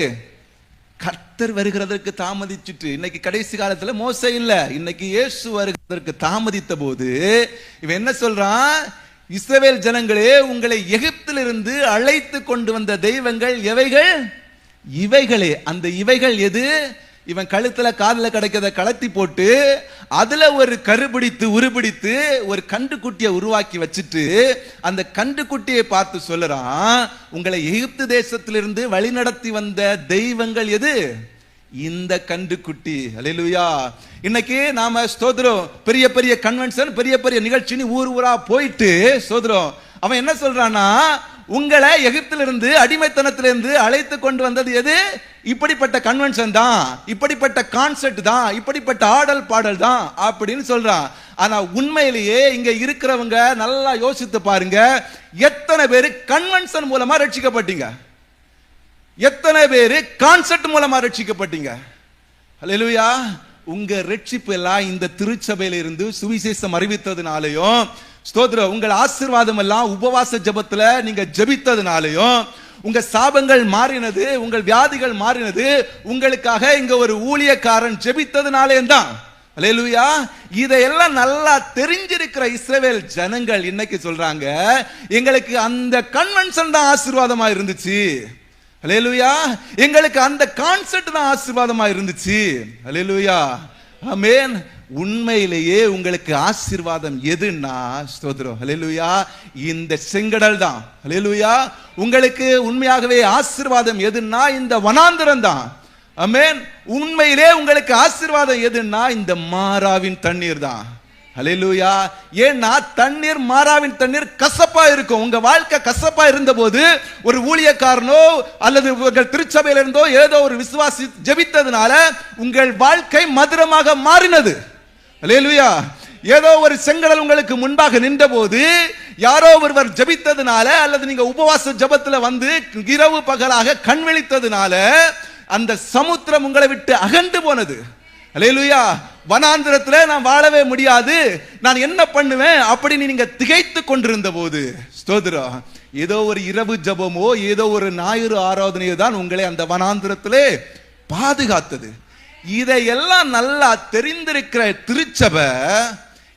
கர்த்தர் வருகிறதற்கு தாமதிச்சுட்டு. இன்னைக்கு கடைசி காலத்துல மோசே இல்ல, இன்னைக்கு இயேசு வருகிறதற்கு தாமதித்த போது இவன் என்ன சொல்றான்? இஸ்ரவேல் ஜனங்களே, உங்களை எகிப்திலிருந்து அழைத்து கொண்டு வந்த தெய்வங்கள் எவைகள்? இவைகளே. அந்த இவைகள் எது? இவன் கழுத்துல காதுல கிடைக்கிறத கலத்தி போட்டு அதுல ஒரு கருபிடித்து உருபிடித்து ஒரு கண்டுக்குட்டியை உருவாக்கி வச்சுட்டு அந்த கண்டுக்குட்டியை பார்த்து சொல்லுறான், உங்களை எகிப்து தேசத்திலிருந்து வழிநடத்தி வந்த தெய்வங்கள் எது? இந்த கண்டுக்குட்டி. அல்லேலூயா. இன்னைக்கு நாம ஸ்தோத்திரம் பெரிய பெரிய கன்வென்ஷன், பெரிய பெரிய நிகழ்ச்சி ஊர் ஊரா போயிட்டு ஸ்தோத்திரம் அவன் என்ன சொல்றான்னா, உங்களை எகிப்திலிருந்து அடிமைத்தனத்திலிருந்து அழைத்து கொண்டு வந்தது எது? இப்படிப்பட்ட கன்வென்ஷன் தான், இப்படிப்பட்ட கான்செப்ட் தான், இப்படிப்பட்ட ஆடல் பாடல் தான் அப்படின்னு சொல்றான். ஆனா உண்மையிலேயே இங்க இருக்கிறவங்க நல்லா யோசித்து பாருங்க, எத்தனை பேரு கன்வென்ஷன் மூலமா ரட்சிக்கப்பட்டீங்க? எத்தனை பேரு கான்செப்ட் மூலமா ரட்சிக்கப்பட்டீங்க? அல்லேலூயா. உங்க ரட்சிப்பு எல்லாம் இந்த திருச்சபையில இருந்து சுவிசேஷம் அறிவித்ததுனாலையும் ஸ்தோத்திரம், உங்கள் ஆசீர்வாதம் எல்லாம் உபவாச ஜெபத்துல நீங்க ஜெபித்ததுனாலையும் உங்க சாபங்கள் மாறினது, உங்கள் வியாதிகள் மாறினது, உங்களுக்காக இங்க ஒரு ஊழியக்காரன் ஜெபித்ததுனாலே தான். அல்லேலூயா. இதையெல்லாம் நல்லா தெரிஞ்சிருக்கிற இஸ்ரவேல் ஜனங்கள் இன்னைக்கு சொல்றாங்க, எங்களுக்கு அந்த கன்வென்ஷன் தான் ஆசீர்வாதமா இருந்துச்சு. அல்லேலூயா. எங்களுக்கு அந்த கான்செப்ட் தான் ஆசீர்வாதமா இருந்துச்சு. அல்லேலூயா. ஆமென். உண்மையிலேயே உங்களுக்கு ஆசீர்வாதம் எதுன்னா ஸ்தோத்திரம் அல்லேலூயா இந்த செங்கடல் தான். அல்லேலூயா. உங்களுக்கு உண்மையாகவே ஆசீர்வாதம் எதுன்னா இந்த வனாந்தரம் தான். ஆமென். உண்மையிலே உங்களுக்கு ஆசீர்வாதம் எதுன்னா இந்த மாறாவின் தண்ணீர் தான். ஹல்லேலூயா. ஏன்னா தண்ணீர், மாறாவின் தண்ணீர் கசப்பா இருக்கும். உங்க வாழ்க்கை கசப்பா இருந்த போது ஒரு ஊழியக்காரனோ அல்லது உங்கள் திருச்சபையில இருந்தோ ஏதோ ஒரு விசுவாசி ஜெபித்ததுனால உங்கள் வாழ்க்கை மதுரமாக மாறினது. ஹல்லேலூயா. ஏதோ ஒரு செங்கடல் உங்களுக்கு முன்பாக நின்ற போது யாரோ ஒருவர் ஜெபித்ததுனால அல்லது நீங்க உபவாச ஜெபத்துல வந்து இரவு பகலாக கண் விழித்ததுனால அந்த சமுத்திரம் உங்களை விட்டு அகன்று போனது. ஹல்லேலூயா. வனாந்திரத்துல நான் வாழவே முடியாது, நான் என்ன பண்ணுவேன் அப்படின்னு நீங்க திகைத்து கொண்டிருந்த போது, ஸ்தோத்திரம், ஏதோ ஒரு இரவு ஜெபமோ ஏதோ ஒரு ஞாயிறு ஆராதனையோ தான் உங்களை அந்த வனாந்திரத்திலே பாதுகாத்தது. இதையெல்லாம் நல்லா தெரிந்திருக்கிற திருச்சபை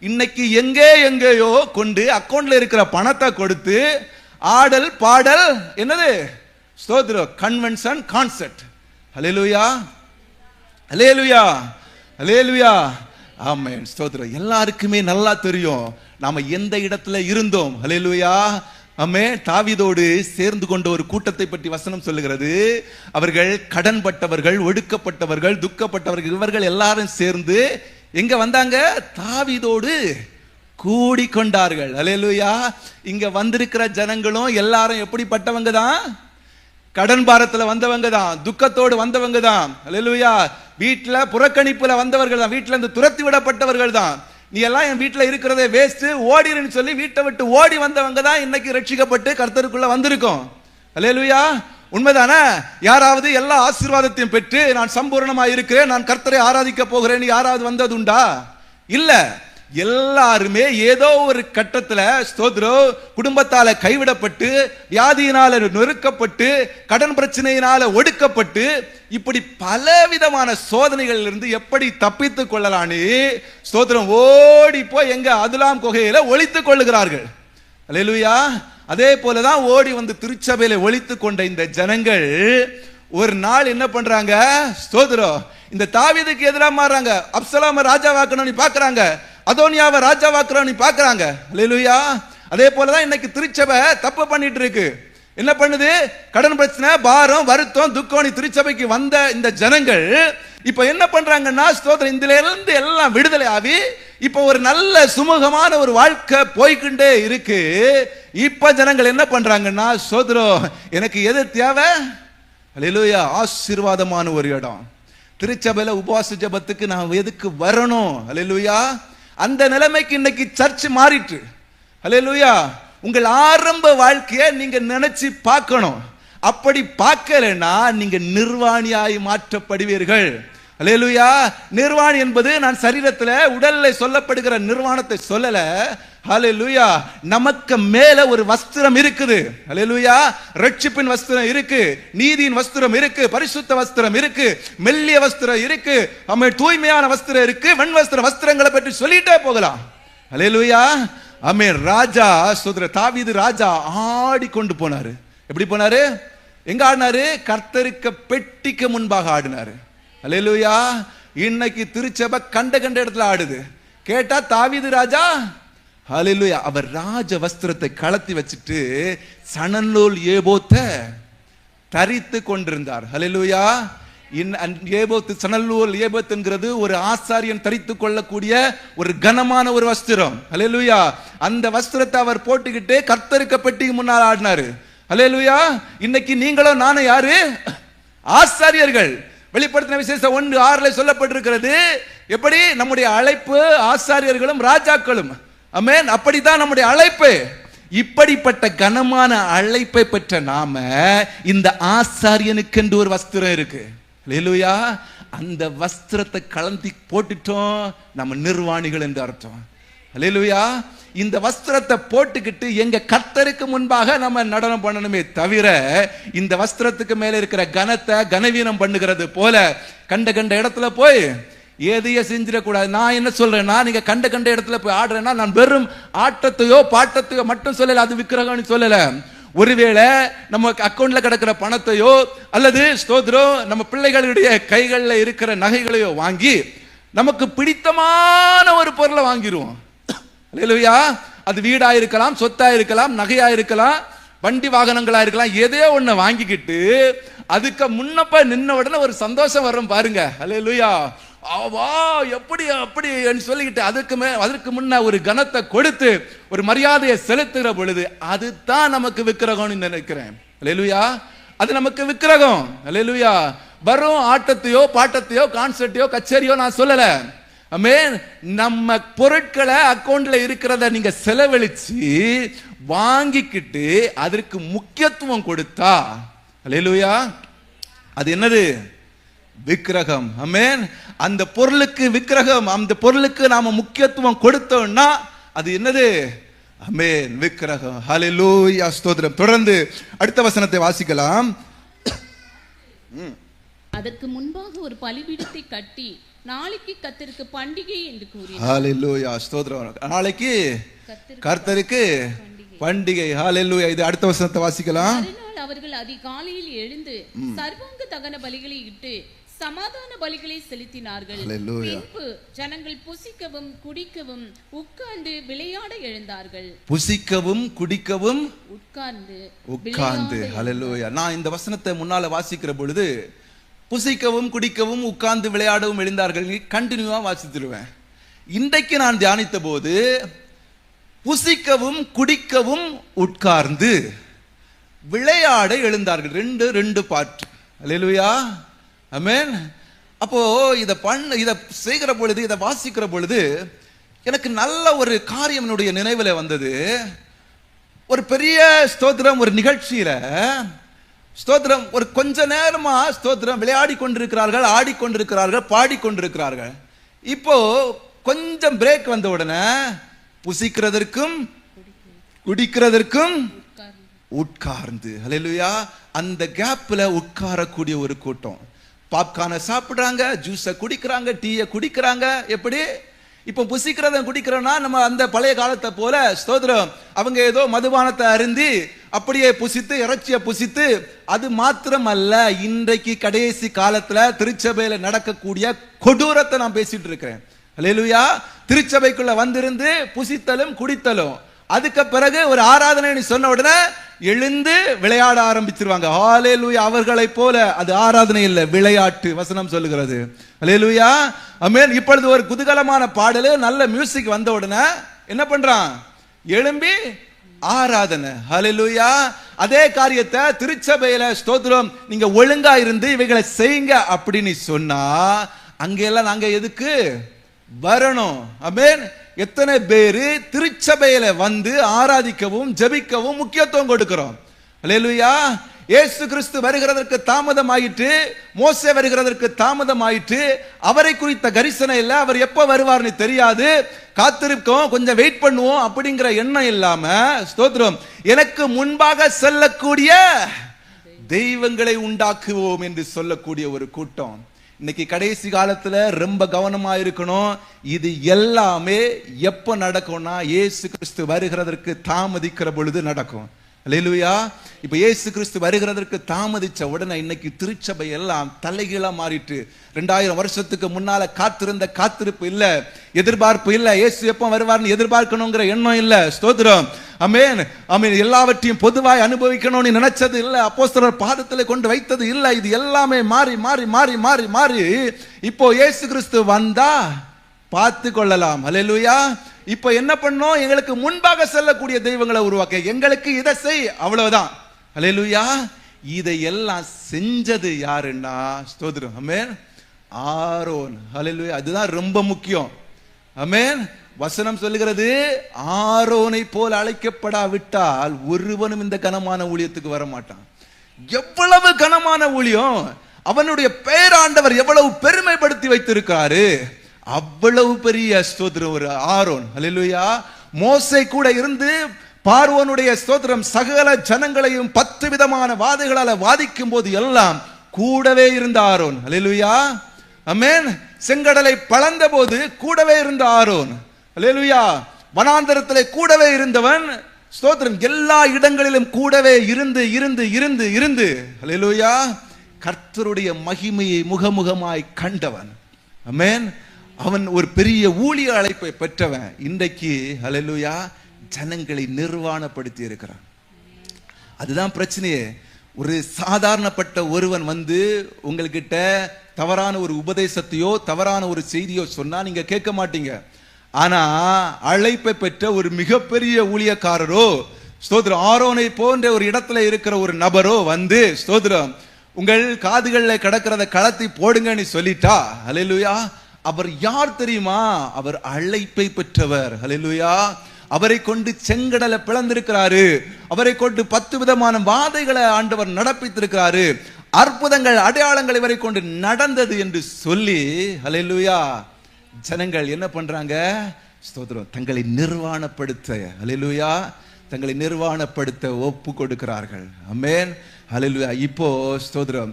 இன்னைக்கு எங்கேயோ கொண்டு அக்கௌண்ட்ல இருக்கிற பணத்தை கொடுத்து ஆடல் பாடல் என்னது, ஸ்தோத்திரம், கன்வென்ஷன், கான்சர்ட். ஹல்லேலூயா, ஹல்லேலூயா, ஹல்லேலூயா, ஆமென், ஸ்தோத்திரம். எல்லாருக்குமே நல்லா தெரியும் நாம எந்த இடத்துல இருந்தோம். ஹல்லேலூயா, ஆமென். தாவீதோடு சேர்ந்து கொண்ட ஒரு கூட்டத்தை பற்றி வசனம் சொல்லுகிறது. அவர்கள் கடன்பட்டவர்கள், ஒடுக்கப்பட்டவர்கள், துக்கப்பட்டவர்கள், இவர்கள் எல்லாரும் சேர்ந்து எங்க வந்தாங்க? தாவீதோடு கூடி கொண்டார்கள். ஹல்லேலூயா. இங்க வந்திருக்கிற ஜனங்களும் எல்லாரும் எப்படிப்பட்டவங்க தான்? கடன் பாரத்துல வந்தவங்க தான், துக்கத்தோடு வந்தவங்க தான். ஹல்லேலூயா. வீட்டுல புறக்கணிப்புல வந்தவர்கள் தான், வீட்டுல இருந்து துரத்தி விடப்பட்டவர்கள் தான். நீ எல்லாம் என் வீட்டுல இருக்கிறதே வேஸ்ட், ஓடிருன்னு சொல்லி வீட்டை விட்டு ஓடி வந்தவங்க தான் இன்னைக்கு ரட்சிக்கப்பட்டு கர்த்தருக்குள்ள வந்திருக்கோம். ஹல்லேலூயா. உண்மைதானே? யாராவது எல்லா ஆசீர்வாதத்தையும் பெற்று நான் சம்பூர்ணமா இருக்கிறேன், நான் கர்த்தரை ஆராதிக்க போகிறேன் யாராவது வந்தது உண்டா? இல்ல. எல்லாருமே ஏதோ ஒரு கட்டத்துல, ஸ்தோத்திரம், குடும்பத்தால கைவிடப்பட்டு, வியாதியினால நொறுக்கப்பட்டு, கடன் பிரச்சனையினால ஒடுக்கப்பட்டு, இப்படி பல விதமான சோதனைகள் இருந்து எப்படி தப்பித்துக் கொள்ளலான்னு, ஸ்தோத்திரம், ஓடி போய் எங்க அதுலாம் குகையில ஒளித்துக் கொள்ளுகிறார்கள். ஹல்லேலூயா. அதே போலதான் ஓடி வந்து திருச்சபையில ஒளித்துக் கொண்ட இந்த ஜனங்கள் ஒரு நாள் என்ன பண்றாங்க? ஸ்தோத்திரம், இந்த தாவீதுக்கு எதிராக மாறாங்க. அப்சலோமை ராஜாவாக்கணும்னு பாக்குறாங்க, அதோனியாவை ராஜாவாக்குறான்னு பாக்குறாங்க. ஹல்லேலூயா. அதே போலதான் இன்னைக்கு திருச்சபை தப்பு பண்ணிட்டு இருக்கு. என்ன பண்ணுது? கடன் பிரச்சனை, பாரம், வருத்தம், துக்கம் திருச்சபைக்கு வந்த இந்த ஜனங்கள் இப்ப என்ன பண்றாங்கன்னா, ஸ்தோத்திரம், இதுல இருந்து எல்லாம் விடுதலை ஆகி இப்ப ஒரு நல்ல சுமூகமான ஒரு வாழ்க்கை போய்கிட்டே இருக்கு. இப்ப ஜனங்கள் என்ன பண்றாங்கன்னா, ஸ்தோத்திரம், எனக்கு எது தேவை? ஹல்லேலூயா. ஆசீர்வாதமான ஒரு இடம். திருச்சபையில உபவாச ஜெபத்துக்கு நான் எதுக்கு வரணும்? ஹல்லேலூயா. அந்த நிலைமைக்கு இன்னைக்கு சர்ச் மாறிட்டு. ஹல்லேலூயா. உங்கள் ஆரம்ப வாழ்க்கையை நீங்க நினைச்சு பார்க்கணும். அப்படி பார்க்கலன்னா நீங்க நிர்வாணியாய் மாற்றப்படுவீர்கள். ஹல்லேலூயா. நிர்வாணி என்பது நான் சரீரத்துல உடல்ல சொல்லப்படுகிற நிர்வாணத்தை சொல்லல. ஹல்லேலூயா. நமக்கு மேல ஒரு வஸ்திரம் இருக்குது. ஹல்லேலூயா. ரட்சிப்பின் வஸ்திரம் இருக்கு, நீதியின் வஸ்திரம் இருக்கு, பரிசுத்த வஸ்திரம் இருக்கு, மெல்லிய வஸ்திரம் இருக்கு, தூய்மையான வஸ்திரம் இருக்கு, வெண் வஸ்திரங்களை பற்றி சொல்லிட்டே போகலாம். ஹல்லேலூயா. ஆமென். ராஜா, சோதர தாவீது ராஜா ஆடி கொண்டு போனாரு. எப்படி போனாரு? எங்க ஆடினாரு? கர்த்தருக்கு பெட்டிக்கு முன்பாக ஆடினாரு. ஹல்லேலூயா. இன்னைக்கு திருச்சபை கண்ட இடத்துல ஆடுது. கேட்டா தாவீது ராஜா, ஹல்லேலூயா, அவர் ராஜ வஸ்திரத்தை கலத்தி வச்சுட்டு சணநூல் ஏபோத்தை தரித்து கொண்டிருந்தார். ஹல்லேலூயா. ஏபோத்து, சணநூல் ஏபோத் என்கிறது ஒரு ஆசாரியன் தரித்து கொள்ளக்கூடிய ஒரு கனமான ஒரு வஸ்திரம். ஹல்லேலூயா. அந்த வஸ்திரத்தை அவர் போட்டுக்கிட்டு கர்த்தருக்கு பெட்டிக்கு முன்னால் ஆடினாரு. ஹல்லேலூயா. இன்னைக்கு நீங்களும் நானும் யாரு? ஆசாரியர்கள். வெளிப்படுத்தின விசேஷம் 1:6 சொல்லப்பட்டிருக்கிறது. எப்படி? நம்முடைய அழைப்பு ஆசாரியர்களும் ராஜாக்களும். ஆமென். அப்படித்தான் நம்முடைய அழைப்பு. இப்படிப்பட்ட கனமான அழைப்பை பெற்ற நாம இந்த ஆசாரியனுக்கு ஒரு வஸ்திரம் இருக்கு. ஹல்லேலூயா. அந்த வஸ்திரத்தை கலந்தி போட்டுட்டோம், நம்ம நிர்வாணிகள் என்று அர்த்தம். ஹல்லேலூயா. இந்த வஸ்திரத்தை போட்டுக்கிட்டு எங்க கர்த்தருக்கு முன்பாக நம்ம நடனம் பண்ணணுமே தவிர, இந்த வஸ்திரத்துக்கு மேல இருக்கிற கனத்தை கனவீனம் பண்ணுகிறது போல கண்ட இடத்துல போய் எதைய செஞ்சிடக்கூடாது. நான் என்ன சொல்றேன்னா, நீங்க கண்ட இடத்துல போய் ஆடுறேன்னா நான் வெறும் ஆட்டத்தையோ பாட்டத்தையோ மட்டும் சொல்லல, அது விக்கிரகம்னு சொல்லல. ஒருவேளை நம்ம அக்கௌண்ட்ல கிடக்கிற பணத்தையோ அல்லது ஸ்தோத்திரம் நம்ம பிள்ளைகளுடைய கைகளில் இருக்கிற நகைகளையோ வாங்கி நமக்கு பிடித்தமான ஒரு பொருளை வாங்கிடுவோம். ஹல்லேலூயா. அது வீடா இருக்கலாம், சொத்தா இருக்கலாம், நகையா இருக்கலாம், வண்டி வாகனங்களா இருக்கலாம், எதையோ ஒண்ணு வாங்கிக்கிட்டு அதுக்கு முன்னப்ப நின்ன உடனே ஒரு சந்தோஷம் வரும் பாருங்க. ஹல்லேலூயா. வா எப்படி அப்படி சொல்லிக்கிட்டு அதற்கு முன்ன ஒரு கனத்தை கொடுத்து ஒரு மரியாதையை செலுத்துகிற பொழுது அதுதான் நமக்கு விக்கிரகம்னு நினைக்கிறேன். அல்லேலூயா. அது நமக்கு விக்கிரகம். அல்லேலூயா. வரும் ஆட்டத்தையோ பாட்டத்தையோ கான்சர்ட்டையோ கச்சேரியோ நான் சொல்லல. ஆமென். நம்ம பொருட்களை அக்கௌண்ட்ல இருக்கிறத நீங்க செலவழிச்சு வாங்கிக்கிட்டு அதற்கு முக்கியத்துவம் கொடுத்தா, அல்லேலூயா, அது என்னது? விக்கிரகம். ஆமென். அந்த பொருளுக்கு விக்கிரகம், அந்த பொருளுக்கு நாம முக்கியத்துவம் கொடுத்தோம்னா அது என்னது? ஆமென், விக்கிரகம். ஹல்லேலூயா, ஸ்தோத்திரம். தொடர்ந்து அடுத்த வசனத்தை வாசிக்கலாம். அதற்கு முன்பாக ஒரு பலிபீடத்தை கட்டி நாளைக்கு கர்த்தருக்கு பண்டிகை என்று கூறினார். ஹல்லேலூயா, ஸ்தோத்திரம். நாளைக்கு கர்த்தருக்கு பண்டிகை. ஹல்லேலூயா. இது அடுத்த வசனத்தை வாசிக்கலாம். மறுநாள் அவர்கள் அதிகாலையில் எழுந்து சர்வாங்க தகன பலிகளை இட்டு சமாதான பலிகளை செலுத்தினார்கள். பின்பு ஜனங்கள் புசிக்கவும் குடிக்கவும் உட்கார்ந்து விளையாட எழுந்தார்கள். புசிக்கவும் குடிக்கவும் உட்கார்ந்து. ஹல்லேலூயா. நான் இந்த வசனத்தை முன்னால வாசிக்கிற பொழுது புசிக்கவும் குடிக்கவும் உட்கார்ந்து விளையாடவும் எழுந்தார்கள் கண்டினியூவா வாசித்துருவேன். இன்றைக்கு நான் தியானித்த போது புசிக்கவும் குடிக்கவும் உட்கார்ந்து விளையாட எழுந்தார்கள். ரெண்டு பாட்டு. அல்லேலூயா. ஆமென். அப்போ இதை செய்கிற பொழுது, இதை வாசிக்கிற பொழுது எனக்கு நல்ல ஒரு காரியம் என்னுடைய நினைவில் வந்தது. ஒரு பெரிய ஸ்தோத்திரம், ஒரு நிகழ்ச்சியில ஸ்தோத்திரம், ஒரு கொஞ்ச நேரமா ஸ்தோத்திரம் விளையாடி கொண்டிருக்கிறார்கள், ஆடிக்கொண்டிருக்கிறார்கள், பாடிக்கொண்டிருக்கிறார்கள். இப்போ கொஞ்சம் பிரேக் வந்த உடனே புசிக்கிறதற்கும் குடிக்கிறதற்கும் உட்கார்ந்து, ஹல்லேலூயா, அந்த கேப்ல உட்காரக்கூடிய ஒரு கூட்டம். பாப்கார்னை சாப்பிடுறாங்க, ஜூஸை குடிக்கிறாங்க, டீயை குடிக்கிறாங்க. எப்படி? இப்போ புசிக்கிறத குடிக்கிறோம்னா நம்ம அந்த பழைய காலத்தை போல ஸ்தோத்திரம் அவங்க ஏதோ மதுபானத்தை அருந்தி அப்படியே புசித்து இறைச்சியை புசித்து, அது மாத்திரம் அல்ல, இன்றைக்கு கடைசி காலத்துல திருச்சபையில நடக்கக்கூடிய கொடூரத்தை நான் பேசிட்டு இருக்கிறேன். அல்லேலூயா. திருச்சபைக்குள்ள வந்திருந்து புசித்தலும் குடித்தலும், அதுக்கு பிறகு ஒரு ஆராதனை சொன்ன உடனே எழுந்து விளையாட ஆரம்பிச்சிருவாங்க. ஹல்லேலூயா. அவர்களை போல அது ஆராதனை இல்லை, விளையாட்டு. வசனம் சொல்லுகிறது. ஹல்லேலூயா. ஆமென். இப்பொழுது ஒரு குதூகலமான பாடல், நல்ல மியூசிக் வந்த உடனே என்ன பண்றான்? எழும்பி ஆராதனை. ஹல்லேலூயா. அதே காரியத்தை திருச்சபையில ஸ்தோத்திரம் நீங்க ஒழுங்கா இருந்து இவைகளை செய்யுங்க அப்படின்னு சொன்னா அங்கெல்லாம் நாங்க எதுக்கு வரணும்? ஆமென். எத்தனை பேரு திருச்சபையில வந்து ஆராதிக்கவும் ஜெபிக்கவும் முக்கியத்துவம் கொடுக்கிறோம். அல்லேலூயா. இயேசு கிறிஸ்து வருகிறதற்கு தாமதம் ஆயிட்டு, மோசே வருகிறதற்கு தாமதம் ஆயிட்டு, அவரை குறித்த கரிசனை இல்ல, அவர் எப்ப வருவார்னு தெரியாது, காத்திருக்கோம், கொஞ்சம் வெயிட் பண்ணுவோம் அப்படிங்கிற எண்ணம் இல்லாம ஸ்தோத்திரம் எனக்கு முன்பாக செல்லக்கூடிய தெய்வங்களை உண்டாக்குவோம் என்று சொல்லக்கூடிய ஒரு கூட்டம். இன்னைக்கு கடைசி காலத்துல ரொம்ப கவனமா இருக்கணும். இது எல்லாமே எப்ப நடக்கும்னா இயேசு கிறிஸ்து வருகிறதற்கு தாமதிக்கிற பொழுது நடக்கும். அல்லேலூயா. இப்ப இயேசு கிறிஸ்து வருகிறதற்கு தாமதிச்ச உடனே இன்னைக்கு திருச்சபை எல்லாம் தலைகீழா மாறிட்டு, 2000 வருஷத்துக்கு முன்னால காத்திருந்த காத்திருப்பு இல்ல, எதிர்பார்ப்பு இல்ல, இயேசு எப்ப வருவார்னு எதிர்பார்க்கணுங்கிற எண்ணம் இல்ல. ஸ்தோத்திரம். ஆமென். ஆமென். எல்லாவற்றையும் பொதுவாய் அனுபவிக்கணும்னு நினைச்சது இல்ல, அப்போஸ்தலர் பாதத்தில் கொண்டு வைத்தது இல்ல. இது எல்லாமே மாறி மாறி மாறி மாறி மாறி இப்போ இயேசு கிறிஸ்து வந்தா பார்த்து கொள்ளலாம். அல்லேலூயா. இப்ப என்ன பண்ணோம்? எங்களுக்கு முன்பாக செல்லக்கூடிய தெய்வங்களை உருவாக்க, எங்களுக்கு இதை செய், அவ்வளவுதான். அல்லேலூயா. இதையெல்லாம் செஞ்சது யாருன்னா ஸ்தோத்திரம் ஆமென், ஆரோன். அல்லேலூயா. அதுதான் ரொம்ப முக்கியம். ஆமென். வசனம் சொல்லுகிறது, ஆரோனை போல் அழைக்கப்படாவிட்டால் ஒருவனும் இந்த கனமான ஊழியத்துக்கு வர மாட்டான். எவ்வளவு கனமான ஊழியம்! அவனுடைய பேராண்டவர் எவ்வளவு பெருமைப்படுத்தி வைத்திருக்காரு, அவ்வளவு பெரிய ஸ்தோத்திரம் ஒரு ஆரோன். அல்லேலூயா. மோசே கூட இருந்து பார்வோனுடைய ஸ்தோத்திரம் சகல ஜனங்களையும் 10 விதமான வாதைகளால வாதிக்கும் போது எல்லாம் கூடவே இருந்த ஆரோன். அல்லேலூயா. ஆமென். செங்கடலை பளந்த போது கூடவே இருந்த ஆரோன். அல்லேலூயா. வனாந்தரத்திலே கூடவே இருந்தவன் ஸ்தோத்திரம் எல்லா இடங்களிலும் கூடவே இருந்து இருந்து இருந்து இருந்து அல்லேலூயா கர்த்தருடைய மகிமையை முகமுகமாய் கண்டவன். ஆமென். அவன் ஒரு பெரிய ஊழிய அழைப்பை பெற்றவன். இன்றைக்கு அல்லேலூயா ஜனங்களை நிர்வாணப்படுத்தி இருக்கிறான். அதுதான் பிரச்சனையே. ஒரு சாதாரணப்பட்ட ஒருவன் வந்து உங்கள்கிட்ட தவறான ஒரு உபதேசத்தையோ தவறான ஒரு செய்தியோ சொன்னா நீங்க கேட்க மாட்டீங்க. ஆனா அழைப்பை பெற்ற ஒரு மிகப்பெரிய ஊழியக்காரரோ, ஸ்தோத்திரம், ஆரோனை போன்ற ஒரு இடத்துல இருக்கிற ஒரு நபரோ வந்து, ஸ்தோத்திரம், உங்கள் காதுகளில் கிடக்கிறத களத்தி போடுங்கன்னு சொல்லிட்டா, ஹல்லேலூயா, அவர் யார் தெரியுமா? அவர் அழைப்பை பெற்றவர். ஹல்லேலூயா. அவரை கொண்டு செங்கடலை பிளந்திருக்கிறாரு. அவரை கொண்டு 10 விதமான வாதைகளை ஆண்டவர் நடப்பித்திருக்கிறாரு. அற்புதங்கள் அடையாளங்கள் இவரை கொண்டு நடந்தது என்று சொல்லி, ஹல்லேலூயா, ஜனங்கள் என்ன பண்றாங்க? ஸ்தோத்திரம், தங்களை நிர்வாணப்படுத்த, ஹல்லேலூயா, தங்களை நிர்வாணப்படுத்த ஒப்பு கொடுக்கிறார்கள். ஆமென், ஹல்லேலூயா. இப்போ ஸ்தோத்திரம்,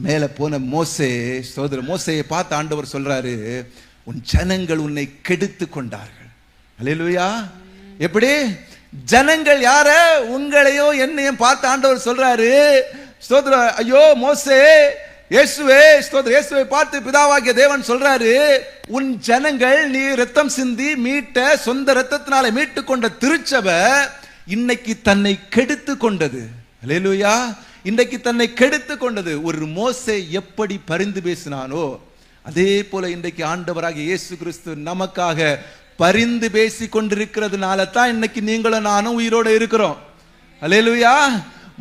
மேல போன மோசே, ஸ்தோத்திரம், மோசேயை பார்த்து ஆண்டவர் சொல்றாரு, உன் ஜனங்கள் உன்னை கெடுத்து கொண்டார்கள். ஹல்லேலூயா. எப்படி? ஜனங்கள் யார? உங்களையோ என்னையும் பார்த்து ஆண்டவர் சொல்றாரு, ஸ்தோத்திரம், ஐயோ மோசே, இயேசுவே, ஸ்தோத்திரம், இயேசுவை பார்த்து பிதாவாகிய தேவன் சொல்றாரு, உன் ஜனங்கள் நீ ரத்தம் சிந்தி மீட்ட சொந்த ரத்தத்தினால மீட்டு கொண்ட திருச்சபை இன்னைக்கு தன்னை கெடுத்து கொண்டது. ஹல்லேலூயா. இன்றைக்கு தன்னை கெடுத்து கொண்டது. ஒரு மோசே எப்படி பரிந்து பேசினானோ அதே போல இன்றைக்கு ஆண்டவராகிய இயேசு கிறிஸ்து நமக்காக பரிந்து பேசி கொண்டிருக்கிறதுனால தான் இன்னைக்கு நீங்களும் நானும் உயிரோட இருக்கிறோம். ஹல்லேலூயா.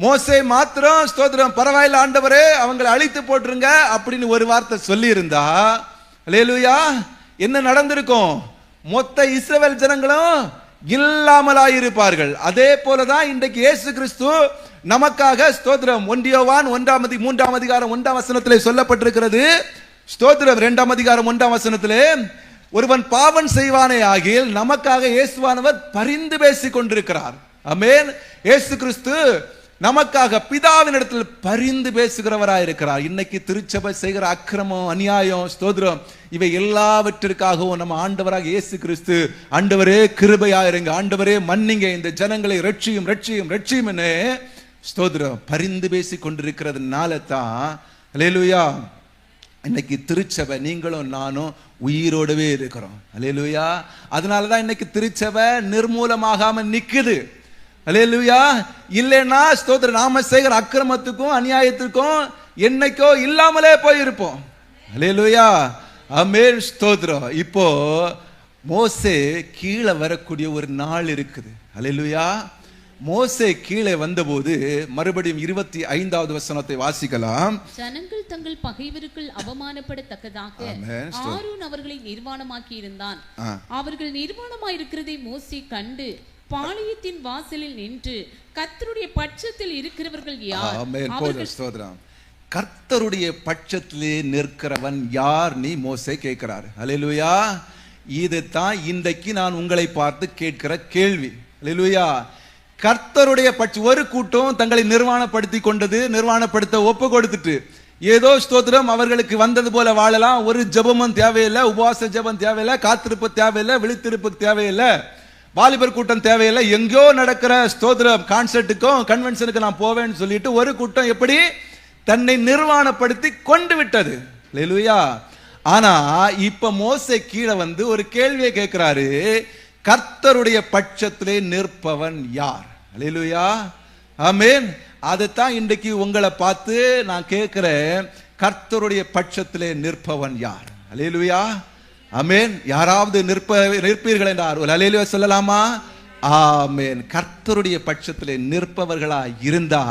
மோசே மாத்திரம், ஸ்தோத்திரம், பரவாயில்ல ஆண்டவரே, அவங்களை அழித்து போட்டுருங்க அப்படின்னு ஒரு வார்த்தை சொல்லி இருந்தா, ஹல்லேலூயா, என்ன நடந்திருக்கும்? மொத்த இஸ்ரவேல் ஜனங்களும் இல்லாமலாயிருப்பார்கள். அதே போலதான் இன்றைக்கு இயேசு கிறிஸ்து நமக்காக, ஸ்தோத்திரம், 1 யோவான் 3ஆம் அதிகாரம் 1ஆம் வசனத்திலே சொல்லப்பட்டிருக்கிறது. ஸ்தோத்திரம், 2ஆம் அதிகாரம் 1ஆம் வசனத்திலே, ஒருவன் பாவம் செய்வானே ஆகில் நமக்காக இயேசுவானவர் பரிந்து பேசிக் கொண்டிருக்கிறார். ஆமென். இயேசு கிறிஸ்து நமக்காக பிதாவின் இடத்தில் பரிந்து பேசுகிறவராய் இருக்கிறார். இன்னைக்கு திருச்சபை செய்கிற அக்கிரமம், அநியாயம், ஸ்தோத்திரம், இவை எல்லாவற்றிற்காகவும் நம்ம ஆண்டவராக இயேசு கிறிஸ்து, ஆண்டவரே கிருபையாயிருங்க, ஆண்டவரே மன்னிங்க, இந்த ஜனங்களை ரட்சியும் ரட்சியும் ரட்சியும் என்ன, ஸ்தோத்திரம், பரிந்து பேசி கொண்டிருக்கிறதுனால தான், ஹல்லேலூயா, இன்னைக்கு திருச்சபை நீங்களும் நானும் உயிரோடவே இருக்கிறோம். ஹல்லேலூயா. அதனாலதான் இன்னைக்கு திருச்சபை நிர்மூலமாகாம நிக்குது. ஹல்லேலூயா. இல்லைன்னா ஸ்தோத்திரம், நாம செய்கிற அக்கிரமத்துக்கும் அநியாயத்துக்கும் என்னைக்கோ இல்லாமலே போயிருப்போம். ஹல்லேலூயா. ஆமென், ஸ்தோத்திரம். இப்போ மோசே கீழே வரக்கூடிய ஒரு நாள் இருக்குது. ஹல்லேலூயா. மோசே கீழே வந்தபோது மறுபடியும் 25வது வசனத்தை வாசிக்கலாம். ஜனங்கள் தங்கள் பகைவருக்குள் அவமானப்படத்தக்கதாக ஆரோன் அவர்களை நிர்வாணமாக்கி இருந்தான். அவர்கள் நிர்வாணமாய் இருக்கிறதை மோசே கண்டு பாளையத்தின் வாசலில் நின்று, கர்த்தருடைய பட்சத்தில் இருக்கிறவர்கள் யார்? கர்த்தருடைய பட்சத்திலே நிற்கிறவன் யார் நீ மோசே கேட்கிறார். ஹல்லேலூயா. இது தான் இன்றைக்கு நான் உங்களை பார்த்து கேட்கிற கேள்வி. ஹல்லேலூயா. கர்த்தருடைய ஒரு கூட்டம் தங்களை நிர்வாணப்படுத்தி கொண்டது, நிர்வாணப்படுத்த ஒப்பு கொடுத்துட்டு ஏதோ ஸ்தோத்திரம் அவர்களுக்கு வந்தது போல வாழலாம். ஒரு ஜெபமும் தேவையில்லை, உபவாச ஜெபம் தேவையில்லை, காத்திருப்பு தேவையில்லை, விழித்திருப்பு தேவையில்லை, வாலிபர் கூட்டம் தேவையில்லை, எங்கேயோ நடக்கிற ஸ்தோத்திரம் கான்சர்ட்டுக்கும் கன்வென்ஷனுக்கு நான் போவேன்னு சொல்லிட்டு ஒரு கூட்டம் எப்படி தன்னை நிர்வாணப்படுத்தி கொண்டு விட்டது. ஹல்லேலூயா. ஆனா இப்ப மோசே கீழே வந்து ஒரு கேள்வியை கேட்கிறாரு, கர்த்தருடைய பட்சத்திலே நிற்பவன் யார்? ஹல்லேலூயா. ஆமென். அதைத்தான் இன்றைக்கு உங்களை பார்த்து நான் கேட்கிறேன், கர்த்தருடைய பட்சத்திலே நிற்பவன் யார்? ஹல்லேலூயா. ஆமென். யாராவது நிற்பீர்கள் என்றார் ஒரு ஹல்லேலூயா சொல்லலாமா? ஆமென். கர்த்தருடைய பட்சத்திலே நிற்பவர்களா இருந்தா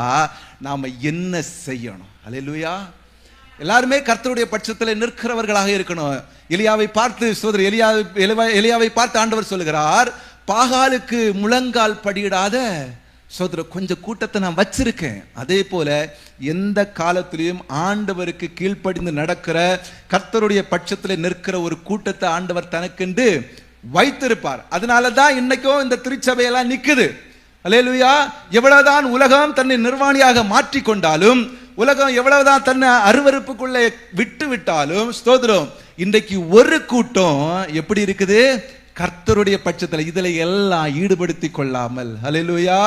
நாம என்ன செய்யணும்? ஹல்லேலூயா. எல்லாருமே கர்த்தருடைய பட்சத்திலே நிற்கிறவர்களாக இருக்கணும். எலியாவை பார்த்து சோதரி எலியாவை பார்த்து ஆண்டவர் சொல்லுகிறார், பாகாலுக்கு முழங்கால் படியிடாத சோதர கொஞ்சம் கூட்டத்தை நான் வச்சிருக்கேன். அதே போல எந்த காலத்திலையும் ஆண்டவருக்கு கீழ்ப்படிந்து நடக்கிற, கர்த்தருடைய பட்சத்தில் நிற்கிற ஒரு கூட்டத்தை ஆண்டவர் தனக்கென்று வைத்திருப்பார். அதனாலதான் இன்னைக்கும் இந்த திருச்சபையெல்லாம் நிக்குது. அல்லேலூயா. எவ்வளவுதான் உலகம் தன்னை நிர்வாணியாக மாற்றி கொண்டாலும், உலகம் எவ்வளவுதான் தன்னை அருவருப்புக்குள்ளே விட்டு விட்டாலும், ஸ்தோத்திரம், இன்றைக்கு ஒரு கூட்டம் எப்படி இருக்குது? கர்த்தருடைய பட்சத்தில் இதுல எல்லாம் ஈடுபடுத்தி கொள்ளாமல். ஹல்லேலூயா.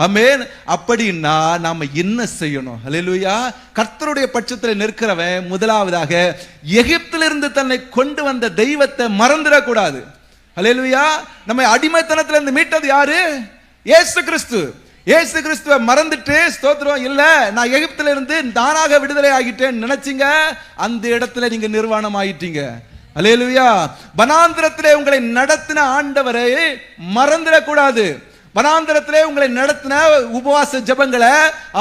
ஆமென். அப்படின்னா நாம என்ன செய்யணும்? ஹல்லேலூயா. கர்த்தருடைய பட்சத்தில் நிற்கிறவன் முதலாவதாக எகிப்திலிருந்து தன்னை கொண்டு வந்த தெய்வத்தை மறந்துடக்கூடாது. ஹல்லேலூயா. நம்மை அடிமைத்தனத்திலிருந்து மீட்டது யாரு? இயேசு கிறிஸ்து. இயேசு கிறிஸ்துவை மறந்துட்டு ஸ்தோத்திரம் இல்ல நான் எகிப்தில இருந்து தானாக விடுதலை ஆகிட்டேன்னு நினைச்சீங்க, அந்த இடத்துல நீங்க நிர்வாணம் ஆயிட்டீங்க. அல்லேலூயா. வனாந்திரத்திலே உங்களை நடத்தின ஆண்டவரை மறந்துடக்கூடாது. வனாந்திரத்திலே உங்களை நடத்தின உபவாச ஜெபங்களை,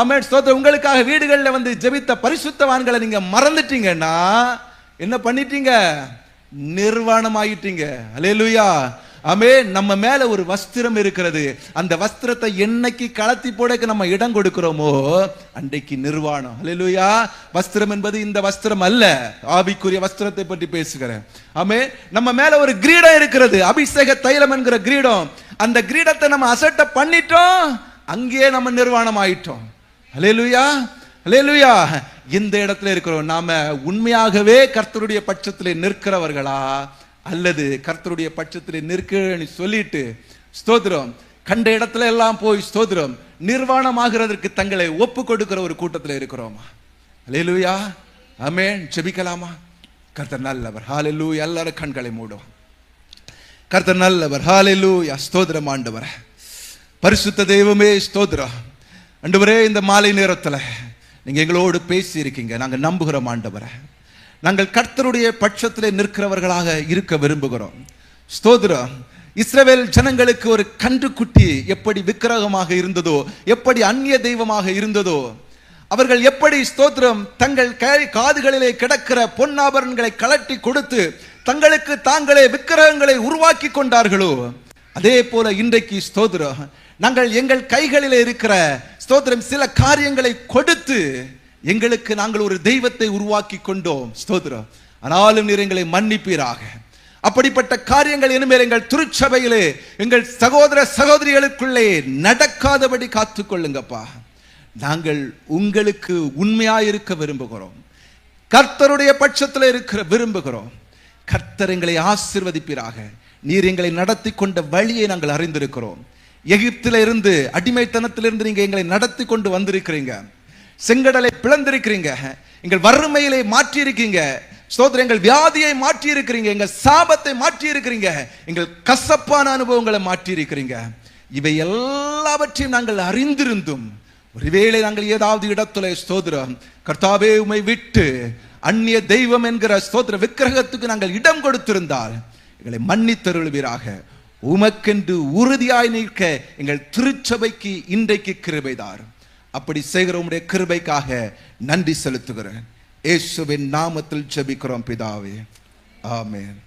ஆமென் ஸ்தோத்திரம், உங்களுக்காக வீடுகளில் வந்து ஜெபித்த பரிசுத்தவான்களை நீங்க மறந்துட்டீங்கன்னா என்ன பண்ணிட்டீங்க? நிர்வாணம் ஆயிட்டீங்க. அல்லேலூயா. ஆமென். நம்ம மேல ஒரு வஸ்திரம் இருக்கிறது. அந்த வஸ்திரத்தை என்னைக்கு கலத்தி போடக்கு நம்ம இடம் கொடுக்கிறோமோ அன்றைக்கு நிர்வாணம். அல்லேலூயா. வஸ்திரம் என்பது இந்த வஸ்திரம் அல்ல, ஆவிக்குரிய வஸ்திரத்தை பற்றி பேசுகிறேன். ஆமென். நம்ம மேல ஒரு கிரீடம் இருக்கிறது, அபிஷேக தைலம் என்கிற கிரீடம். அந்த கிரீடத்தை நம்ம அசட்ட பண்ணிட்டோம், அங்கேயே நம்ம நிர்வாணம் ஆயிட்டோம். அல்லேலூயா. அல்லேலூயா. இந்த இடத்துல இருக்கிறோம். நாம உண்மையாகவே கர்த்தருடைய பட்சத்திலே நிற்கிறவர்களா, அல்லது கர்த்தருடைய பட்சத்திலே நிற்கிறேன்னு சொல்லிட்டு ஸ்தோத்திரம் கண்ட இடத்துல எல்லாம் போய் ஸ்தோத்திரம் நிர்வாணமாகிறதற்கு தங்களை ஒப்பு கொடுக்கிற ஒரு கூட்டத்தில் இருக்கிறோமா? அல்லேலூயா. ஆமென். ஜெபிக்கலாமா? கர்த்தர் நல்லவர். ஹalleluya. எல்லாரும் கண்களை மூடுவோம். கர்த்தர் நல்லவர். ஹalleluya. ஸ்தோத்திரம் ஆண்டவரே. பரிசுத்த தெய்வமே ஸ்தோத்திரம். ஆண்டவரே, இந்த மாலை நேரத்தில் நீங்க எங்களோடு பேசி இருக்கீங்க. நாங்க நம்புகிறோம் ஆண்டவரே. நாங்கள் கர்த்தருடைய பட்சத்திலே நிற்கிறவர்களாக இருக்க விரும்புகிறோம். ஸ்தோத்திரம். இஸ்ரவேல் ஜனங்களுக்கு ஒரு கன்றுக்குட்டி எப்படி விக்கிரகமாக இருந்ததோ, எப்படி அந்நிய தெய்வமாக இருந்ததோ, அவர்கள் எப்படி ஸ்தோத்திரம் தங்கள் காதுகளிலே கிடக்கிற பொன்னாபரணங்களை கலட்டி கொடுத்து தங்களுக்கு தாங்களே விக்கிரகங்களை உருவாக்கி கொண்டார்களோ, அதே போல இன்றைக்கு ஸ்தோத்திரம் நாங்கள் எங்கள் கைகளிலே இருக்கிற ஸ்தோத்திரம் சில காரியங்களை கொடுத்து எங்களுக்கு நாங்கள் ஒரு தெய்வத்தை உருவாக்கி கொண்டோம். ஸ்தோத்திரம். ஆனாலும் நீர் எங்களை மன்னிப்பீராக. அப்படிப்பட்ட காரியங்கள் இனிமேல் எங்கள் திருச்சபையிலே எங்கள் சகோதர சகோதரிகளுக்குள்ளே நடக்காதபடி காத்துக்கொள்ளுங்கப்பா. நாங்கள் உங்களுக்கு உண்மையாயிருக்க விரும்புகிறோம். கர்த்தருடைய பட்சத்தில் இருக்கிற விரும்புகிறோம். கர்த்தர் எங்களை ஆசீர்வதிப்பீராக. நீர் எங்களை நடத்தி கொண்ட வழியை நாங்கள் அறிந்திருக்கிறோம். எகிப்தில இருந்து, அடிமைத்தனத்திலிருந்து நீங்க எங்களை நடத்தி கொண்டு வந்திருக்கிறீங்க. செங்கடலை பிளந்திருக்கிறீங்க. எங்கள் வறுமையிலே மாற்றி இருக்கீங்க. ஸ்தோத்திரம். எங்கள் வியாதியை மாற்றி இருக்கிறீங்க. எங்கள் சாபத்தை மாற்றி இருக்கிறீங்க. எங்கள் கசப்பான அனுபவங்களை மாற்றி இருக்கிறீங்க. இவை எல்லாவற்றையும் நாங்கள் அறிந்திருந்தும் ஒருவேளை நாங்கள் ஏதாவது இடத்துல ஸ்தோத்திரம் கர்த்தாவே உம்மை விட்டு அந்நிய தெய்வம் என்கிற ஸ்தோத்திர விக்கிரகத்துக்கு நாங்கள் இடம் கொடுத்திருந்தால் எங்களை மன்னித்தருள்வீராக. உமக்கென்று உறுதியாய் நிற்க எங்கள் திருச்சபைக்கு இன்றைக்கு கிருபைதார். அப்படி செய்கிற உம்முடைய கிருபைக்காக நன்றி செலுத்துகிறேன். இயேசுவின் நாமத்தில் ஜெபிக்கிறோம் பிதாவே. ஆமென்.